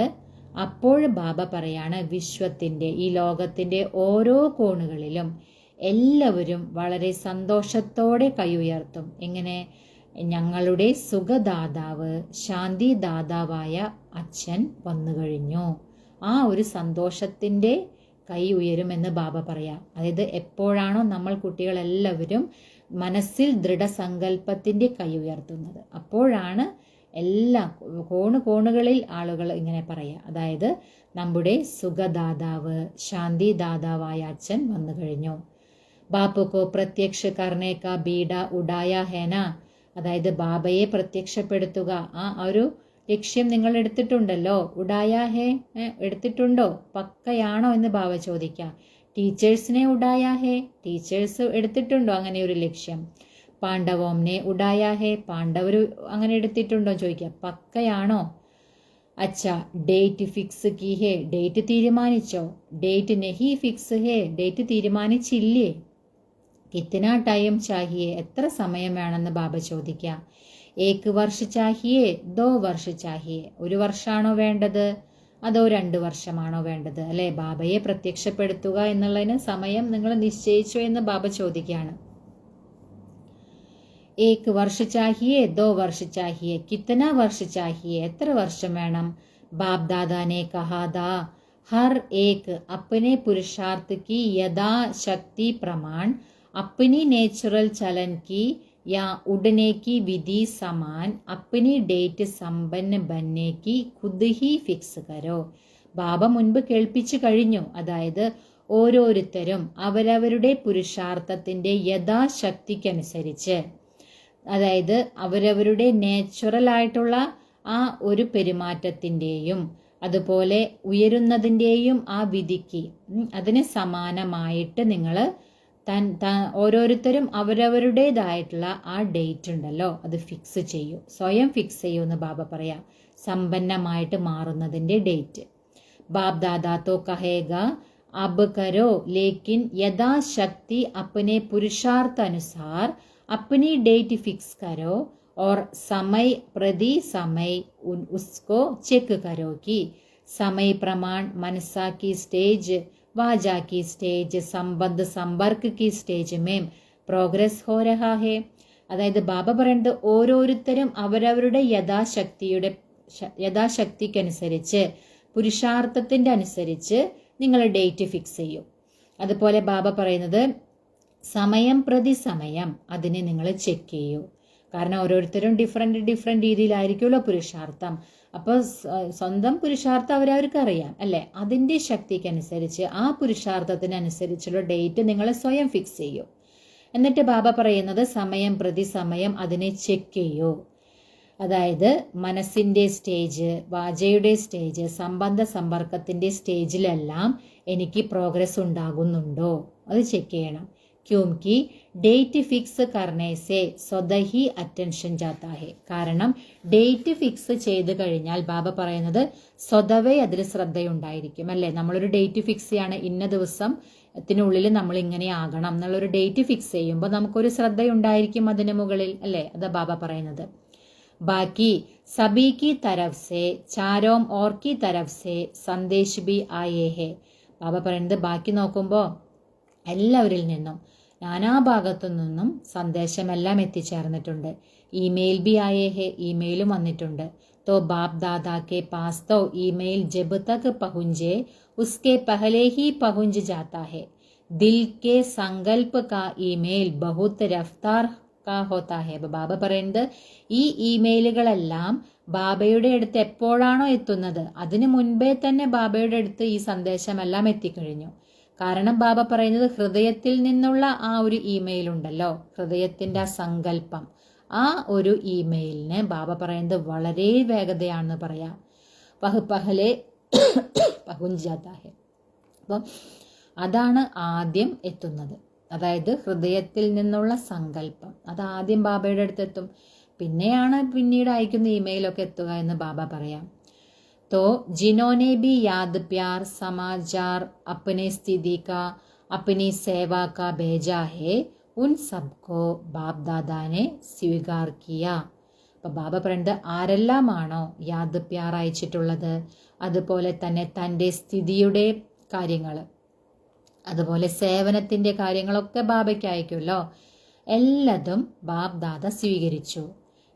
അപ്പോൾ ബാബ പറയാണ് വിശ്വത്തിന്റെ, ഈ ലോകത്തിന്റെ ഓരോ കോണുകളിലും എല്ലാവരും വളരെ സന്തോഷത്തോടെ കൈ ഉയർത്തും. എങ്ങനെ? ഞങ്ങളുടെ സുഖദാതാവ് ശാന്തിദാതാവായ അച്ഛൻ വന്നു കഴിഞ്ഞു. ആ ഒരു സന്തോഷത്തിന്റെ കൈ ഉയരുമെന്ന് ബാബ പറയാം. അതായത് എപ്പോഴാണോ നമ്മൾ കുട്ടികളെല്ലാവരും മനസ്സിൽ ദൃഢസങ്കല്പത്തിന്റെ കൈ ഉയർത്തുന്നത്, അപ്പോഴാണ് എല്ലാ കോണുകളിൽ ആളുകൾ ഇങ്ങനെ പറയാം. അതായത് നമ്മുടെ സുഖദാതാവ് ശാന്തിദാതാവായ അച്ഛൻ വന്നു കഴിഞ്ഞു. ബാപ്പുക്കോ പ്രത്യക്ഷ കർണേക്ക ബീഡ ഉഡായ ഹേന. അതായത് ബാബയെ പ്രത്യക്ഷപ്പെടുത്തുക, ആ ഒരു ലക്ഷ്യം നിങ്ങൾ എടുത്തിട്ടുണ്ടല്ലോ. ഉഡായ ഹേ, എടുത്തിട്ടുണ്ടോ? പക്കയാണോ എന്ന് ബാബ ചോദിക്കാം. ടീച്ചേഴ്സിനെ ഉഡായ ഹേ, ടീച്ചേഴ്സ് എടുത്തിട്ടുണ്ടോ അങ്ങനെ ഒരു ലക്ഷ്യം? പാണ്ഡവോംനെ ഉഡായ ഹേ, പാണ്ഡവർ അങ്ങനെ എടുത്തിട്ടുണ്ടോ ചോദിക്കാം. പക്കയാണോ? അച്ഛാ ഡേറ്റ് ഫിക്സ് കി ഹേ, ഡേറ്റ് തീരുമാനിച്ചോ? ഡേറ്റ് നെഹി ഫിക്സ് ഹേ, ഡേറ്റ് തീരുമാനിച്ചില്ലേ? കിത്തന ടൈം ചാഹിയേ, എത്ര സമയം വേണമെന്ന് ബാബ ചോദിക്കാം. ഏക് വർഷ ചാഹിയേ ദോ വർഷ ചാഹിയേ, ഒരു വർഷമാണോ വേണ്ടത് അതോ 2 വർഷമാണോ വേണ്ടത്? അല്ലെ, ബാബയെ പ്രത്യക്ഷപ്പെടുത്തുക എന്നുള്ളതിന് സമയം നിങ്ങൾ നിശ്ചയിച്ചോ എന്ന് ബാബ ചോദിക്കുകയാണ്. ഏക് വർഷ ചാഹിയേ ദോ വർഷ ചാഹിയേ കിത്തന വർഷ ചാഹിയേ, എത്ര വർഷം വേണം? ബാപ് ദാദാനെ കഹാദാ ഹർ ഏക് അപ്പനെ പുരുഷാർത്ഥ की यदा शक्ति प्रमाण अपनी नेचुरल चलन की या उड़ने की विधि समान अपनी डेट संपन्न बनने की खुद ही ഫിക്സ് करो. ബാബ മുൻപ് കേൾപ്പിച്ചു കഴിഞ്ഞു. അതായത് ഓരോരുത്തരും അവരവരുടെ പുരുഷാർത്ഥത്തിന്റെ യഥാശക്തിക്കനുസരിച്ച്, അതായത് അവരവരുടെ നേച്ചുറൽ ആയിട്ടുള്ള ആ ഒരു പെരുമാറ്റത്തിൻ്റെയും അതുപോലെ ഉയരുന്നതിൻ്റെയും ആ വിധിക്ക് അതിന് സമാനമായിട്ട് നിങ്ങൾ ഓരോരുത്തരും അവരവരുടേതായിട്ടുള്ള ആ ഡേറ്റ് ഉണ്ടല്ലോ അത് ഫിക്സ് ചെയ്യൂ, സ്വയം ഫിക്സ് ചെയ്യൂ എന്ന് ബാബ പറയാം. സമ്പന്നമായിട്ട് മാറുന്നതിൻ്റെ ഡേറ്റ്. ബാബ് ദാദാ തോ കഹേഗ അബ് കരോ ലേക്കിൻ യഥാശക്തി അപ്പനെ പുരുഷാർത്ഥ അനുസാർ अपनी डेट फिक्स करो और समय प्रति समय उसको चेक करो कि समय प्रमाण मनसा की स्टेज वाजा की स्टेज संबंध संपर्क की स्टेज में प्रोग्रेस हो रहा है. അതായത് ബാബ പറയുന്നത് ഓരോരുത്തരും അവരവരുടെ യഥാശക്തിക്കനുസരിച്ച് പുരുഷാർത്ഥത്തിന്റെ അനുസരിച്ച് നിങ്ങൾ ഡേറ്റ് ഫിക്സ് ചെയ്യും. അതുപോലെ ബാബ പറയുന്നത് സമയം പ്രതി സമയം അതിനെ നിങ്ങൾ ചെക്ക് ചെയ്യൂ. കാരണം ഓരോരുത്തരും ഡിഫറെന്റ് രീതിയിലായിരിക്കുമല്ലോ പുരുഷാർത്ഥം. അപ്പോൾ സ്വന്തം പുരുഷാർത്ഥം അവരവർക്ക് അറിയാം അല്ലേ, അതിൻ്റെ ശക്തിക്കനുസരിച്ച് ആ പുരുഷാർത്ഥത്തിനനുസരിച്ചുള്ള ഡേറ്റ് നിങ്ങൾ സ്വയം ഫിക്സ് ചെയ്യൂ. എന്നിട്ട് ബാബ പറയുന്നത് സമയം പ്രതി സമയം അതിനെ ചെക്ക് ചെയ്യൂ. അതായത് മനസ്സിൻ്റെ സ്റ്റേജ്, വാചയുടെ സ്റ്റേജ്, സംബന്ധ സമ്പർക്കത്തിൻ്റെ സ്റ്റേജിലെല്ലാം എനിക്ക് പ്രോഗ്രസ് ഉണ്ടാകുന്നുണ്ടോ അത് ചെക്ക് ചെയ്യണം. क्योंकि ഡേറ്റ് ഫിക്സ് करने से स्वतः ही അറ്റൻഷൻ जाता है. കാരണം ഡേറ്റ് ഫിക്സ് ചെയ്ത് കഴിഞ്ഞാൽ ബാബ പറയുന്നത് സ്വതവേ അതിൽ ശ്രദ്ധയുണ്ടായിരിക്കും അല്ലേ. നമ്മളൊരു ഡേറ്റ് ഫിക്സ് ചെയ്യാണ്, ഇന്ന ദിവസത്തിനുള്ളിൽ നമ്മൾ ഇങ്ങനെ ആകണം എന്നുള്ളൊരു ഡേറ്റ് ഫിക്സ് ചെയ്യുമ്പോൾ നമുക്കൊരു ശ്രദ്ധയുണ്ടായിരിക്കും അതിന് മുകളിൽ അല്ലേ. അതാ ബാബ പറയുന്നത്. ബാക്കി സബി की तरफ से चारों और की तरफ से संदेश भी आए हैं. ബാബ പറയുന്നത് ബാക്കി നോക്കുമ്പോൾ എല്ലാവരിൽ നിന്നും നാനാഭാഗത്തു നിന്നും സന്ദേശമെല്ലാം എത്തിച്ചേർന്നിട്ടുണ്ട്. ഇമെയിൽ ബി ആയേ ഹെ, ഇമെയിലും വന്നിട്ടുണ്ട്. तो बाप दादा के पास तो ईमेल जब तक पहुंचे उसके पहले ही पहुंच जाता है. दिल के संकल्प का ईमेल बहुत रफ्तार കാ ഹോത്താ ഹെ. അപ്പൊ ബാബ പറയുന്നത് ഈ ഇമെയിലുകളെല്ലാം ബാബയുടെ അടുത്ത് എപ്പോഴാണോ എത്തുന്നത് അതിനു മുൻപേ തന്നെ ബാബയുടെ അടുത്ത് ഈ സന്ദേശമെല്ലാം എത്തിക്കഴിഞ്ഞു. കാരണം ബാബ പറയുന്നത് ഹൃദയത്തിൽ നിന്നുള്ള ആ ഒരു ഇമെയിൽ ഉണ്ടല്ലോ, ഹൃദയത്തിന്റെ ആ സങ്കല്പം, ആ ഒരു ഇമെയിലിന് ബാബ പറയുന്നത് വളരെ വേഗതയാണെന്ന് പറയാം. പഹ് പഹലെ പഹുഞ്ചാത്താ ഹെ. അപ്പം അതാണ് ആദ്യം എത്തുന്നത്. അതായത് ഹൃദയത്തിൽ നിന്നുള്ള സങ്കല്പം അത് ആദ്യം ബാബയുടെ അടുത്ത് എത്തും, പിന്നെയാണ് പിന്നീട് അയക്കുന്ന ഇമെയിലൊക്കെ എത്തുക എന്ന് ബാബ പറയാം. तो जिन्होंने भी याद प्यार समाचार अपने स्थिति का अपनी सेवा का भेजा है उन सबको बाप दादा ने स्वीकार किया. അപ്പം ബാബ പറയുന്നത് ആരെല്ലാമാണോ യാദ് പ്യാർ അയച്ചിട്ടുള്ളത്, അതുപോലെ തന്നെ തൻ്റെ സ്ഥിതിയുടെ കാര്യങ്ങൾ, അതുപോലെ സേവനത്തിൻ്റെ കാര്യങ്ങളൊക്കെ ബാബയ്ക്ക് അയക്കുമല്ലോ, എല്ലതും ബാബ് ദാദ സ്വീകരിച്ചു.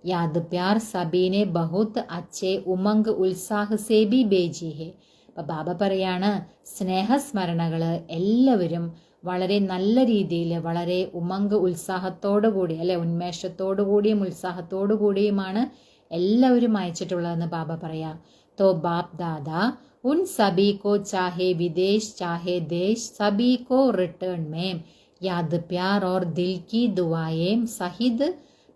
യാദ് പ്യാർ സബീനെ ബഹുത്ത് അച്ഛേ ഉമംഗ് ഉത്സാഹ് സേ ബി ബേജി ഹെ. അപ്പം ബാബ പറയാണ് സ്നേഹസ്മരണകൾ എല്ലാവരും വളരെ നല്ല രീതിയിൽ വളരെ ഉമംഗ് ഉത്സാഹത്തോടു കൂടി അല്ലെ ഉന്മേഷത്തോടു കൂടിയും ഉത്സാഹത്തോടു കൂടിയുമാണ് എല്ലാവരും അയച്ചിട്ടുള്ളതെന്ന് ബാബ പറയാം. तो बाप दादा उन सभी को चाहे विदेश चाहे देश सभी को रिटर्न में याद प्यार और दिल की दुआएं सहित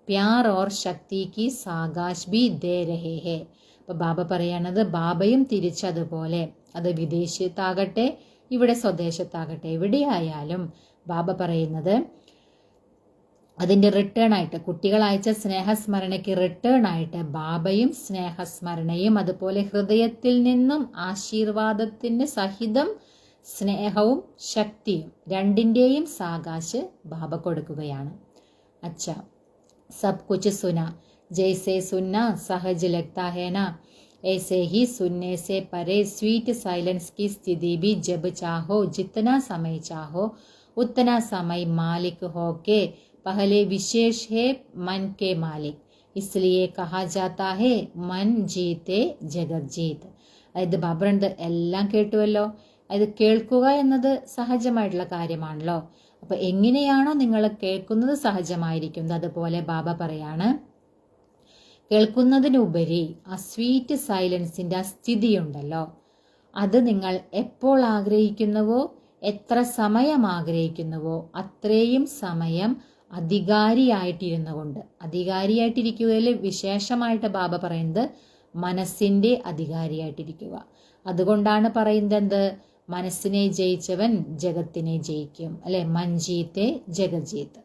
प्यार और शक्ति की सागाश भी दे रहे हैं. അപ്പോൾ ബാബ പറയണത് ബാബയും തിരിച്ചതുപോലെ അത് വിദേശത്താകട്ടെ ഇവിടെ സ്വദേശത്താകട്ടെ എവിടെയായാലും ബാബ പറയുന്നത് അതിൻ്റെ റിട്ടേൺ ആയിട്ട് കുട്ടികൾ അയച്ച സ്നേഹസ്മരണയ്ക്ക് റിട്ടേൺ ആയിട്ട് ബാബയും സ്നേഹസ്മരണയും അതുപോലെ ഹൃദയത്തിൽ നിന്നും ആശീർവാദത്തിന് സഹിതം സ്നേഹവും ശക്തിയും രണ്ടിൻ്റെയും സാകാശ് ബാബ കൊടുക്കുകയാണ്. അച്ഛാ സബ് കുച്ച് സുന ജൈസെ സുന്ന സഹജ് ലഗ്താ ഹേ നാ ऐसे ही सुनने से परे स्वीट साइलेंस की स्थिति भी जब चाहो जितना समय चाहो उतना समय मालिक हो के पहले विशेष है मन के मालिक, इसलिए कहा जाता है मन जीते जगत जीत. അതായത് ബാബറണ്ട് എല്ലാം കേട്ടുവല്ലോ, അത് കേൾക്കുക എന്നത് സഹജമായിട്ടുള്ള കാര്യമാണല്ലോ. അപ്പൊ എങ്ങനെയാണോ നിങ്ങൾ കേൾക്കുന്നത് സഹജമായിരിക്കുന്നത്, അതുപോലെ ബാബ പറയാണ് കേൾക്കുന്നതിനുപരി ആ സ്വീറ്റ് സൈലൻസിൻ്റെ ആ സ്ഥിതിയുണ്ടല്ലോ, അത് നിങ്ങൾ എപ്പോൾ ആഗ്രഹിക്കുന്നുവോ എത്ര സമയം ആഗ്രഹിക്കുന്നുവോ അത്രയും സമയം അധികാരിയായിട്ടിരുന്നു കൊണ്ട്, അധികാരിയായിട്ടിരിക്കുകയിൽ വിശേഷമായിട്ട് ബാബ പറയുന്നത് മനസ്സിൻ്റെ അധികാരിയായിട്ടിരിക്കുക. അതുകൊണ്ടാണ് പറയുന്നത് എന്ത്, മനസ്സിനെ ജയിച്ചവൻ ജഗത്തിനെ ജയിക്കും അല്ലെ, മഞ്ജീത്തെ ജഗജീത്ത്.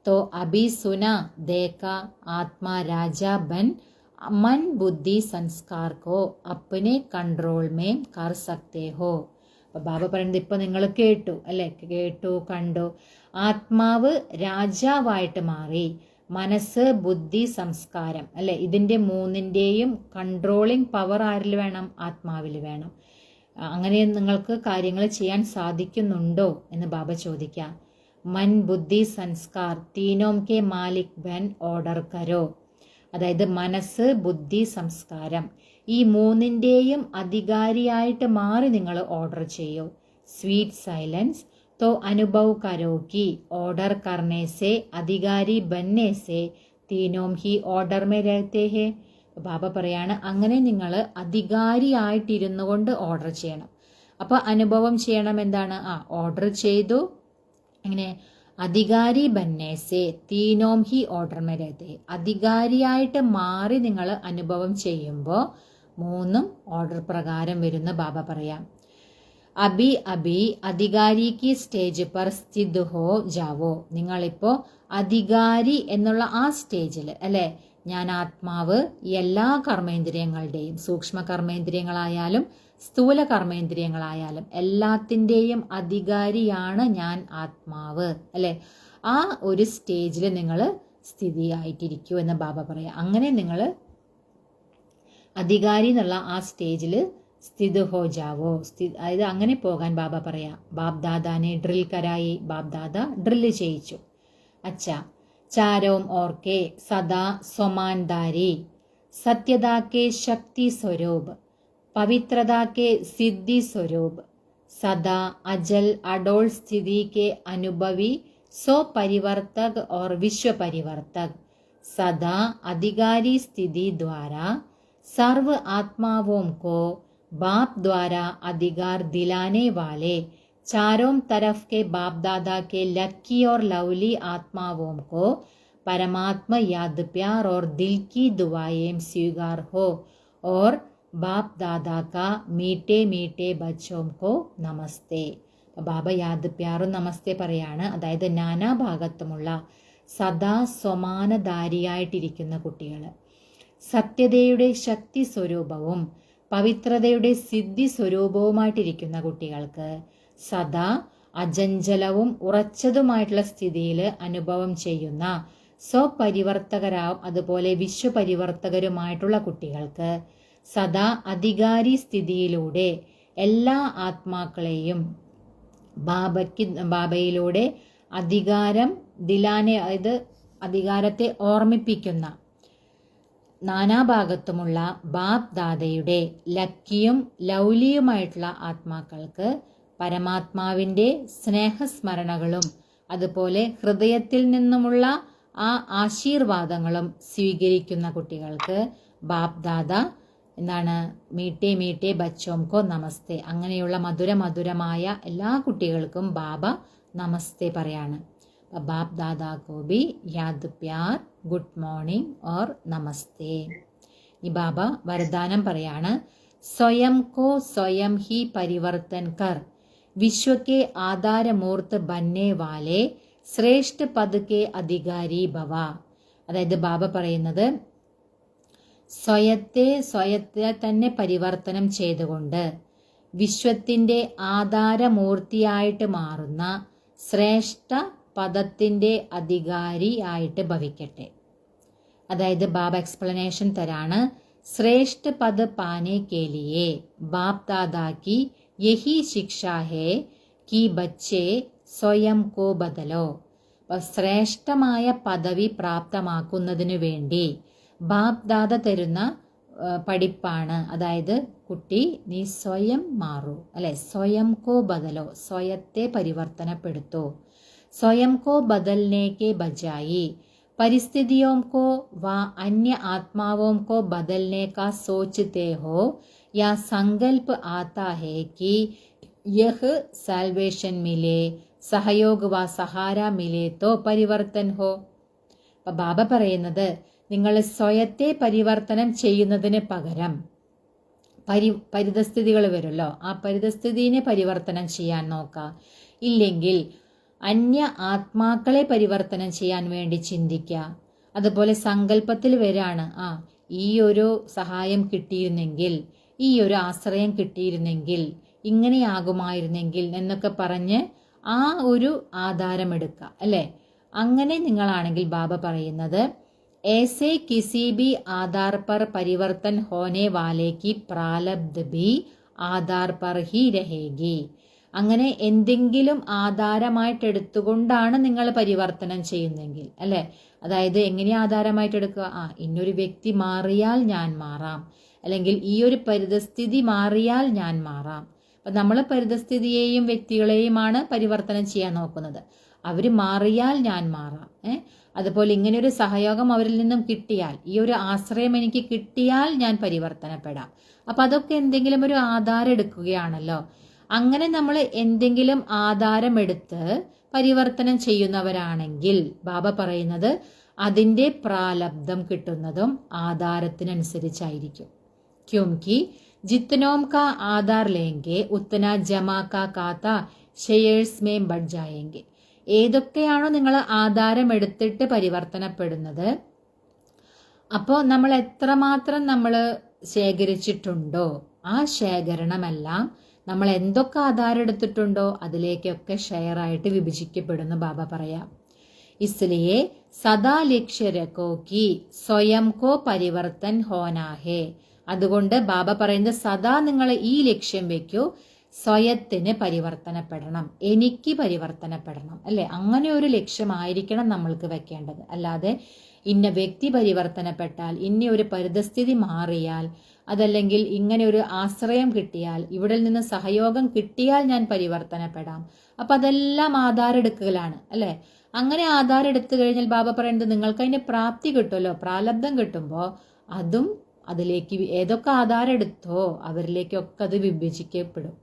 तो अभी सुना देखा आत्मा राजा बन मन बुद्धि संस्कार को अपने कंट्रोल में कर सकते हो. അപ്പോൾ ബാബ പറയുന്നത് ഇപ്പൊ നിങ്ങൾ കേട്ടു അല്ലെ, കേട്ടു കണ്ടു, ആത്മാവ് രാജാവായിട്ട് മാറി, മനസ്സ് ബുദ്ധി സംസ്കാരം അല്ലെ, ഇതിൻ്റെ മൂന്നിൻ്റെയും കൺട്രോളിങ് പവർ ആരിൽ വേണം, ആത്മാവിൽ വേണം. അങ്ങനെ നിങ്ങൾക്ക് കാര്യങ്ങൾ ചെയ്യാൻ സാധിക്കുന്നുണ്ടോ എന്ന് ബാബ ചോദിക്കാം. മൻ ബുദ്ധി സംസ്കാർ തീനോം കെ മാലിക് ബൻ ഓർഡർ കരോ. അതായത് മനസ്സ് ബുദ്ധി സംസ്കാരം ഈ മൂന്നിൻ്റെയും അധികാരിയായിട്ട് മാറി നിങ്ങൾ ഓർഡർ ചെയ്യൂ. സ്വീറ്റ് സൈലൻസ് तो अनुभव करो कि ऑर्डर करने से अधिकारी बनने से तीनों ही ഓർഡർ में रहते हैं. ബാബ പറയാണ് അങ്ങനെ നിങ്ങൾ അധികാരിയായിട്ടിരുന്നു കൊണ്ട് ഓർഡർ ചെയ്യണം. അപ്പോൾ അനുഭവം ചെയ്യണം എന്താണ്, ഓർഡർ ചെയ്തു, അങ്ങനെ അധികാരി ബന്നേസെ തീനോം ഹി ഓർഡർ മേരത്തെ, അധികാരിയായിട്ട് മാറി നിങ്ങൾ അനുഭവം ചെയ്യുമ്പോൾ മൂന്നും ഓർഡർ പ്രകാരം വരുന്ന ബാബ പറയാം. അബി അബി അധികാരിക്ക് സ്റ്റേജ് പർ സ്ഥിത് ഹോ ജാവോ. നിങ്ങളിപ്പോൾ അധികാരി എന്നുള്ള ആ സ്റ്റേജിൽ അല്ലെ, ഞാൻ ആത്മാവ് എല്ലാ കർമ്മേന്ദ്രിയങ്ങളുടെയും സൂക്ഷ്മ കർമ്മേന്ദ്രിയങ്ങളായാലും സ്ഥൂല കർമ്മേന്ദ്രിയങ്ങളായാലും എല്ലാത്തിൻ്റെയും അധികാരിയാണ് ഞാൻ ആത്മാവ് അല്ലെ, ആ ഒരു സ്റ്റേജിൽ നിങ്ങൾ സ്ഥിതിയായിട്ടിരിക്കൂ എന്ന് ബാബ പറയാം. അങ്ങനെ നിങ്ങൾ അധികാരി എന്നുള്ള ആ സ്റ്റേജിൽ സ്ഥിത് ഹോ ജാവോ, അതായത് അങ്ങനെ പോകാൻ ബാബ പറയാം. ബാബ് ദാദാനെ ഡ്രിൽ കരായി, ബാബ് ദാദ ഡ്രില്ല് ചെയ്യിച്ചു. അച്ഛാ ചാരോം ഓർക്കെ സദാ സ്വമാൻദാരി സത്യതാ കെ ശക്തി സ്വരൂപ് पवित्रता के सिद्धि स्वरूप सदा अजल अडोल स्थिति के अनुभवी सो परिवर्तक और विश्व परिवर्तक सदा अधिकारी स्थिति द्वारा सर्व आत्माओं को बाप द्वारा अधिकार दिलाने वाले चारों तरफ के बाप दादा के लकी और लवली आत्माओं को परमात्मा याद प्यार और दिल की दुआएं स्वीकार हो और बाप दादा का मीठे मीठे बच्चों को नमस्ते. ബാബ യാദ് പ്യാറും നമസ്തേ പറയാണ്. അതായത് നാനാഭാഗത്തുമുള്ള സദാ സമാനധാരിയായിട്ടിരിക്കുന്ന കുട്ടികൾ, സത്യതയുടെ ശക്തി സ്വരൂപവും പവിത്രതയുടെ സിദ്ധി സ്വരൂപവുമായിട്ടിരിക്കുന്ന കുട്ടികൾക്ക് സദാ അജഞ്ചലവും ഉറച്ചതുമായിട്ടുള്ള സ്ഥിതിയിൽ അനുഭവം ചെയ്യുന്ന സ്വപരിവർത്തകരാവും അതുപോലെ വിശ്വപരിവർത്തകരുമായിട്ടുള്ള കുട്ടികൾക്ക് സദാ അധികാരി സ്ഥിതിയിലൂടെ എല്ലാ ആത്മാക്കളെയും ബാബയിലൂടെ അധികാരം ദിലാനെ, അതായത് അധികാരത്തെ ഓർമ്മിപ്പിക്കുന്ന നാനാഭാഗത്തുമുള്ള ബാപ് ദാദയുടെ ലക്കിയും ലൗലിയുമായിട്ടുള്ള ആത്മാക്കൾക്ക് പരമാത്മാവിൻ്റെ സ്നേഹസ്മരണകളും അതുപോലെ ഹൃദയത്തിൽ നിന്നുമുള്ള ആ ആശീർവാദങ്ങളും സ്വീകരിക്കുന്ന കുട്ടികൾക്ക് ബാപ് ദാദ എന്താണ് മീട്ടേ മീട്ടേ ബച്ചോംകോ നമസ്തേ, അങ്ങനെയുള്ള മധുരമായ എല്ലാ കുട്ടികൾക്കും ബാബ നമസ്തേ പറയാണ്. ബാപ് ദാദാക്കോ B Yaad Pyaar, good morning or നമസ്തേ. ഈ ബാബ വരദാനം പറയാണ്. സ്വയം കോ സ്വയം ഹി പരിവർത്തൻ കർ വിശ്വ കെ ആധാരമൂർത്ത് ബന്നേ വാലെ ശ്രേഷ്ഠ പദ് കെ അധികാരി ഭവ. അതായത് ബാബ പറയുന്നത് സ്വയത്തെ തന്നെ പരിവർത്തനം ചെയ്തുകൊണ്ട് വിശ്വത്തിൻ്റെ ആധാരമൂർത്തിയായിട്ട് മാറുന്ന ശ്രേഷ്ഠ പദത്തിൻ്റെ അധികാരിയായിട്ട് ഭവിക്കട്ടെ. അതായത് ബാബ എക്സ്പ്ലനേഷൻ തരാണ്. ശ്രേഷ്ഠ പദ് പാനെ കെ ലിയേ ബാപ് ദാദാ കി യഹി ശിക്ഷാ ഹേ കി ബച്ചേ സ്വയം കോ ബദലോ. ശ്രേഷ്ഠമായ പദവി പ്രാപ്തമാക്കുന്നതിനു വേണ്ടി ബാപ് ദാദ തരുന്ന പഠിപ്പാണ്. അതായത് കുട്ടി നീ സ്വയം മാറൂ, അല്ലെ, സ്വയം കോ ബദലോ, സ്വയത്തെ പരിവർത്തനപ്പെടുത്തൂ. സ്വയം കോ ബദൽനെ കെ ബജായി പരിസ്ഥിതിയോं को व अन्य आत्माओं को बदलने का सोचते हो या संकल्प आता है कि यह साल्वेशन मिले, सहयोग व सहारा मिले तो परिवर्तन हो. അപ്പം ബാബ പറയുന്നത് നിങ്ങൾ സ്വയത്തെ പരിവർത്തനം ചെയ്യുന്നതിന് പകരം പരിതസ്ഥിതികൾ വരുമല്ലോ, ആ പരിതസ്ഥിതിനെ പരിവർത്തനം ചെയ്യാൻ നോക്കുക. ഇല്ലെങ്കിൽ അന്യ ആത്മാക്കളെ പരിവർത്തനം ചെയ്യാൻ വേണ്ടി ചിന്തിക്കുക. അതുപോലെ സങ്കല്പത്തിൽ വരാണ്, ഈ ഒരു സഹായം കിട്ടിയിരുന്നെങ്കിൽ, ഈ ഒരു ആശ്രയം കിട്ടിയിരുന്നെങ്കിൽ, ഇങ്ങനെയാകുമായിരുന്നെങ്കിൽ എന്നൊക്കെ പറഞ്ഞ് ആ ഒരു ആധാരമെടുക്കുക, അല്ലേ. അങ്ങനെ നിങ്ങളാണെങ്കിൽ ബാബ പറയുന്നത് ऐसे किसी भी आधार पर परिवर्तन होने वाले की प्रारब्ध भी आधार पर ही रहेगी. അങ്ങനെ എന്തെങ്കിലും ആധാരമായിട്ട് എടുത്തുകൊണ്ടാണ് നിങ്ങൾ പരിവർത്തനം ചെയ്യുന്നെങ്കിൽ, അല്ലെ. അതായത് എങ്ങനെ ആധാരമായിട്ട് എടുക്കുക? ഇന്നൊരു വ്യക്തി മാറിയാൽ ഞാൻ മാറാം, അല്ലെങ്കിൽ ഈ ഒരു പരിതസ്ഥിതി മാറിയാൽ ഞാൻ മാറാം. അപ്പം നമ്മൾ പരിതസ്ഥിതിയെയും വ്യക്തികളെയുമാണ് പരിവർത്തനം ചെയ്യാൻ നോക്കുന്നത്. അവർ മാറിയാൽ ഞാൻ മാറാം. അതുപോലെ ഇങ്ങനെ ഒരു സഹയോഗം അവരിൽ നിന്നും കിട്ടിയാൽ, ഈ ഒരു ആശ്രയം എനിക്ക് കിട്ടിയാൽ ഞാൻ പരിവർത്തനപ്പെടാം. അപ്പം അതൊക്കെ എന്തെങ്കിലും ഒരു ആധാരം എടുക്കുകയാണല്ലോ. അങ്ങനെ നമ്മൾ എന്തെങ്കിലും ആധാരമെടുത്ത് പരിവർത്തനം ചെയ്യുന്നവരാണെങ്കിൽ ബാബ പറയുന്നത് അതിൻ്റെ പ്രാലബ്ധം കിട്ടുന്നതും ആധാരത്തിനനുസരിച്ചായിരിക്കും. ക്യോംകി ജിത്തനോം കാ ആധാർ ലേങ്കെ ഉത്തന ജമാ കാ കാത്ത ഷെയർസ് മേ ബഡ് ജായേങ്കെ. ഏതൊക്കെയാണോ നിങ്ങൾ ആധാരം എടുത്തിട്ട് പരിവർത്തനപ്പെടുന്നത്, അപ്പോൾ നമ്മൾ എത്രമാത്രം നമ്മൾ ശേഖരിച്ചിട്ടുണ്ടോ ആ ശേഖരണമെല്ലാം നമ്മൾ എന്തൊക്കെ ആധാരം എടുത്തിട്ടുണ്ടോ അതിലേക്കൊക്കെ ഷെയറായിട്ട് വിഭജിക്കപ്പെടുന്നു ബാബ പറയാം. ഇസ്ലിയെ സദാ ലക്ഷ്യ രഖോ കി സ്വയം കോ പരിവർത്തൻ ഹോനാ ഹേ. അതുകൊണ്ട് ബാബ പറയുന്നത് സദാ നിങ്ങൾ ഈ ലക്ഷ്യം വെക്കൂ, സ്വയത്തിന് പരിവർത്തനപ്പെടണം, എനിക്ക് പരിവർത്തനപ്പെടണം, അല്ലെ. അങ്ങനെ ഒരു ലക്ഷ്യമായിരിക്കണം നമ്മൾക്ക് വെക്കേണ്ടത്. അല്ലാതെ ഇന്ന വ്യക്തി പരിവർത്തനപ്പെട്ടാൽ, ഇന്ന ഒരു പരിതസ്ഥിതി മാറിയാൽ, അതല്ലെങ്കിൽ ഇങ്ങനെ ഒരു ആശ്രയം കിട്ടിയാൽ, ഇവിടെ നിന്ന് സഹയോഗം കിട്ടിയാൽ ഞാൻ പരിവർത്തനപ്പെടാം. അപ്പം അതെല്ലാം ആധാരം എടുക്കലാണ്, അല്ലേ. അങ്ങനെ ആധാരം എടുത്തു കഴിഞ്ഞാൽ ബാബ പറയുന്നത് നിങ്ങൾക്ക് അതിൻ്റെ പ്രാപ്തി കിട്ടുമല്ലോ, പ്രാലബ്ധം കിട്ടുമ്പോൾ അതും അതിലേക്ക് ഏതൊക്കെ ആധാരം എടുത്തോ അവരിലേക്കൊക്കെ അത് വിഭജിക്കപ്പെടും.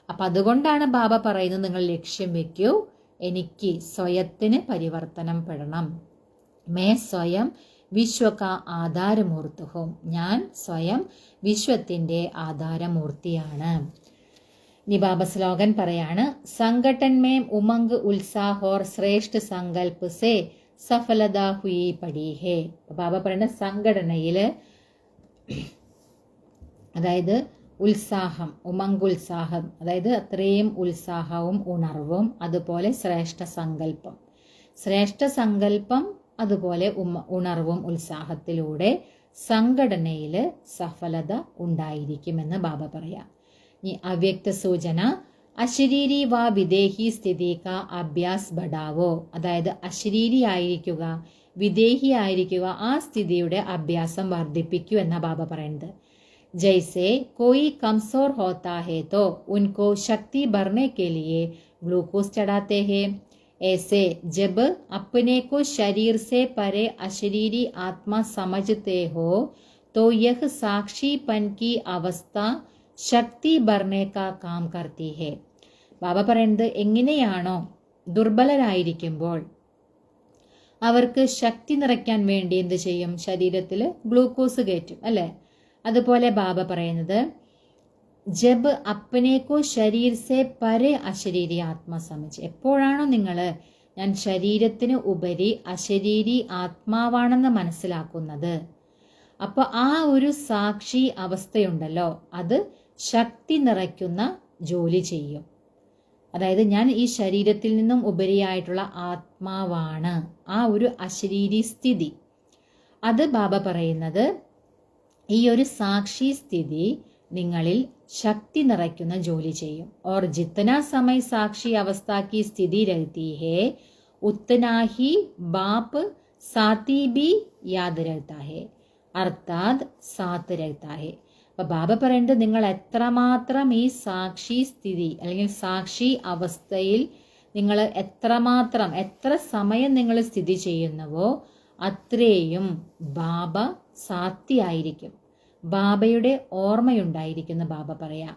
അപ്പം അതുകൊണ്ടാണ് ബാബ പറയുന്നത് നിങ്ങൾ ലക്ഷ്യം വെക്കൂ, എനിക്ക് സ്വയത്തിന് പരിവർത്തനം പെടണം. മേ സ്വയം വിശ്വക ആധാരമൂർത്തി ഹോം, ഞാൻ സ്വയം വിശ്വത്തിൻ്റെ ആധാരമൂർത്തിയാണ്. ഇനി ബാബ ശ്ലോകൻ പറയാണ്, സംഘടൻ മേം Umang Utsah or Shreshtha Sankalp say സഫലത ഹുയി പടി ഹേ. ബാബ പറയുന്ന സംഘടനയിൽ, അതായത് ഉത്സാഹം, ഉമംഗുത്സാഹം, അതായത് അത്രയും ഉത്സാഹവും ഉണർവും, അതുപോലെ ശ്രേഷ്ഠ സങ്കല്പം, ശ്രേഷ്ഠ സങ്കല്പം അതുപോലെ ഉണർവും ഉത്സാഹത്തിലൂടെ സംഘടനയിൽ സഫലത ഉണ്ടായിരിക്കുമെന്ന് ബാബ പറയാം. ഈ അവ്യക്ത സൂചന, അശരീരി വ വിദേഹി സ്ഥിതി കാ അഭ്യാസ് ബഡാവോ, അതായത് അശരീരി ആയിരിക്കുക, വിദേഹി ആയിരിക്കുക, ആ സ്ഥിതിയുടെ അഭ്യാസം വർദ്ധിപ്പിക്കൂ എന്ന ബാബ പറയുന്നത്. जैसे कोई कमजोर होता है तो उनको शक्ति बढ़ने के लिए ग्लूकोज चढ़ाते हैं, ऐसे जब अपने को शरीर से परे अशरीरी आत्मा समझते हो तो यह साक्षीपन की अवस्था ശക്തി बढ़ने का काम करती है. ബാബ പറയുന്നത്, എങ്ങനെയാണോ ദുർബലരായിരിക്കുമ്പോൾ അവർക്ക് ശക്തി നിറയ്ക്കാൻ വേണ്ടി എന്ത് ചെയ്യും, ശരീരത്തിൽ ഗ്ലൂക്കോസ് കയറ്റും അല്ലേ. അതുപോലെ ബാബ പറയുന്നത്, ജബ് അപ്പനേക്കോ ശരീർ സേ പരെ അശരീരി ആത്മാ സമജ്, എപ്പോഴാണോ നിങ്ങൾ ഞാൻ ശരീരത്തിന് ഉപരി അശരീരി ആത്മാവാണെന്ന് മനസ്സിലാക്കുന്നത്, അപ്പോൾ ആ ഒരു സാക്ഷി അവസ്ഥയുണ്ടല്ലോ, അത് ശക്തി നിറയ്ക്കുന്ന ജോലി ചെയ്യും. അതായത് ഞാൻ ഈ ശരീരത്തിൽ നിന്നും ഉപരിയായിട്ടുള്ള ആത്മാവാണ്, ആ ഒരു അശരീരി സ്ഥിതി, അത് ബാബ പറയുന്നത് ഈ ഒരു സാക്ഷി സ്ഥിതി നിങ്ങളിൽ ശക്തി നിറയ്ക്കുന്ന ജോലി ചെയ്യും. और जितना समय साक्षी अवस्था की स्थिति रहती है उतना ही बाप साथी भी याद रहता है, अर्थात साथ रहता है. അപ്പോൾ ബാബ പറയുന്നത്, നിങ്ങൾ എത്രമാത്രം ഈ സാക്ഷി സ്ഥിതി അല്ലെങ്കിൽ സാക്ഷി അവസ്ഥയിൽ നിങ്ങൾ എത്രമാത്രം എത്ര സമയം നിങ്ങൾ സ്ഥിതി ചെയ്യുന്നുവോ അത്രയും ബാബ സാത്തിയായിരിക്കും, ബാബയുടെ ഓർമ്മയുണ്ടായിരിക്കുന്ന ബാബ പറയാം.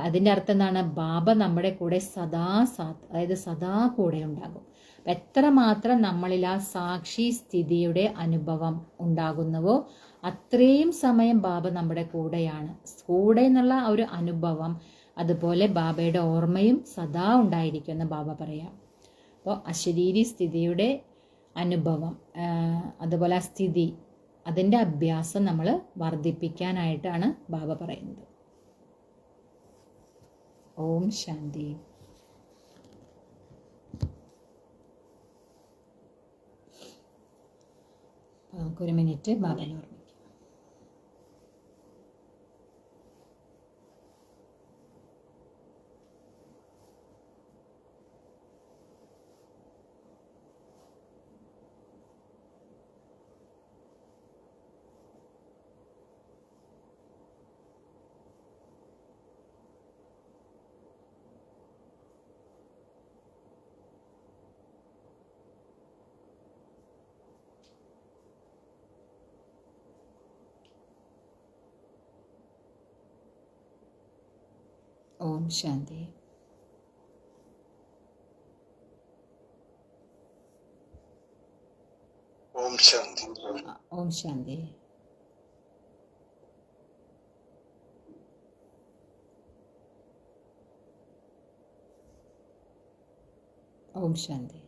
അതിൻ്റെ അർത്ഥം എന്താണ്, ബാബ നമ്മുടെ കൂടെ സദാ സാത്ത്, അതായത് സദാ കൂടെ ഉണ്ടാകും. എത്രമാത്രം നമ്മളിൽ ആ സാക്ഷി സ്ഥിതിയുടെ അനുഭവം ഉണ്ടാകുന്നുവോ അത്രയും സമയം ബാബ നമ്മുടെ കൂടെയാണ്. കൂടെ എന്നുള്ള ഒരു അനുഭവം, അതുപോലെ ബാബയുടെ ഓർമ്മയും സദാ ഉണ്ടായിരിക്കുമെന്ന് ബാബ പറയാം. അപ്പോൾ അശരീരി സ്ഥിതിയുടെ അനുഭവം, അതുപോലെ ആ സ്ഥിതി, അതിൻ്റെ അഭ്യാസം നമ്മൾ വർദ്ധിപ്പിക്കാനായിട്ടാണ് ബാബ പറയുന്നത്. ഓം ശാന്തി. നമുക്കൊരു മിനിറ്റ് ബാബനെ ഓർമ്മിക്കാം. ഓം ശാന്തി. ഓം ശാന്തി. ഓം ശാന്തി. ഓം ശാന്തി.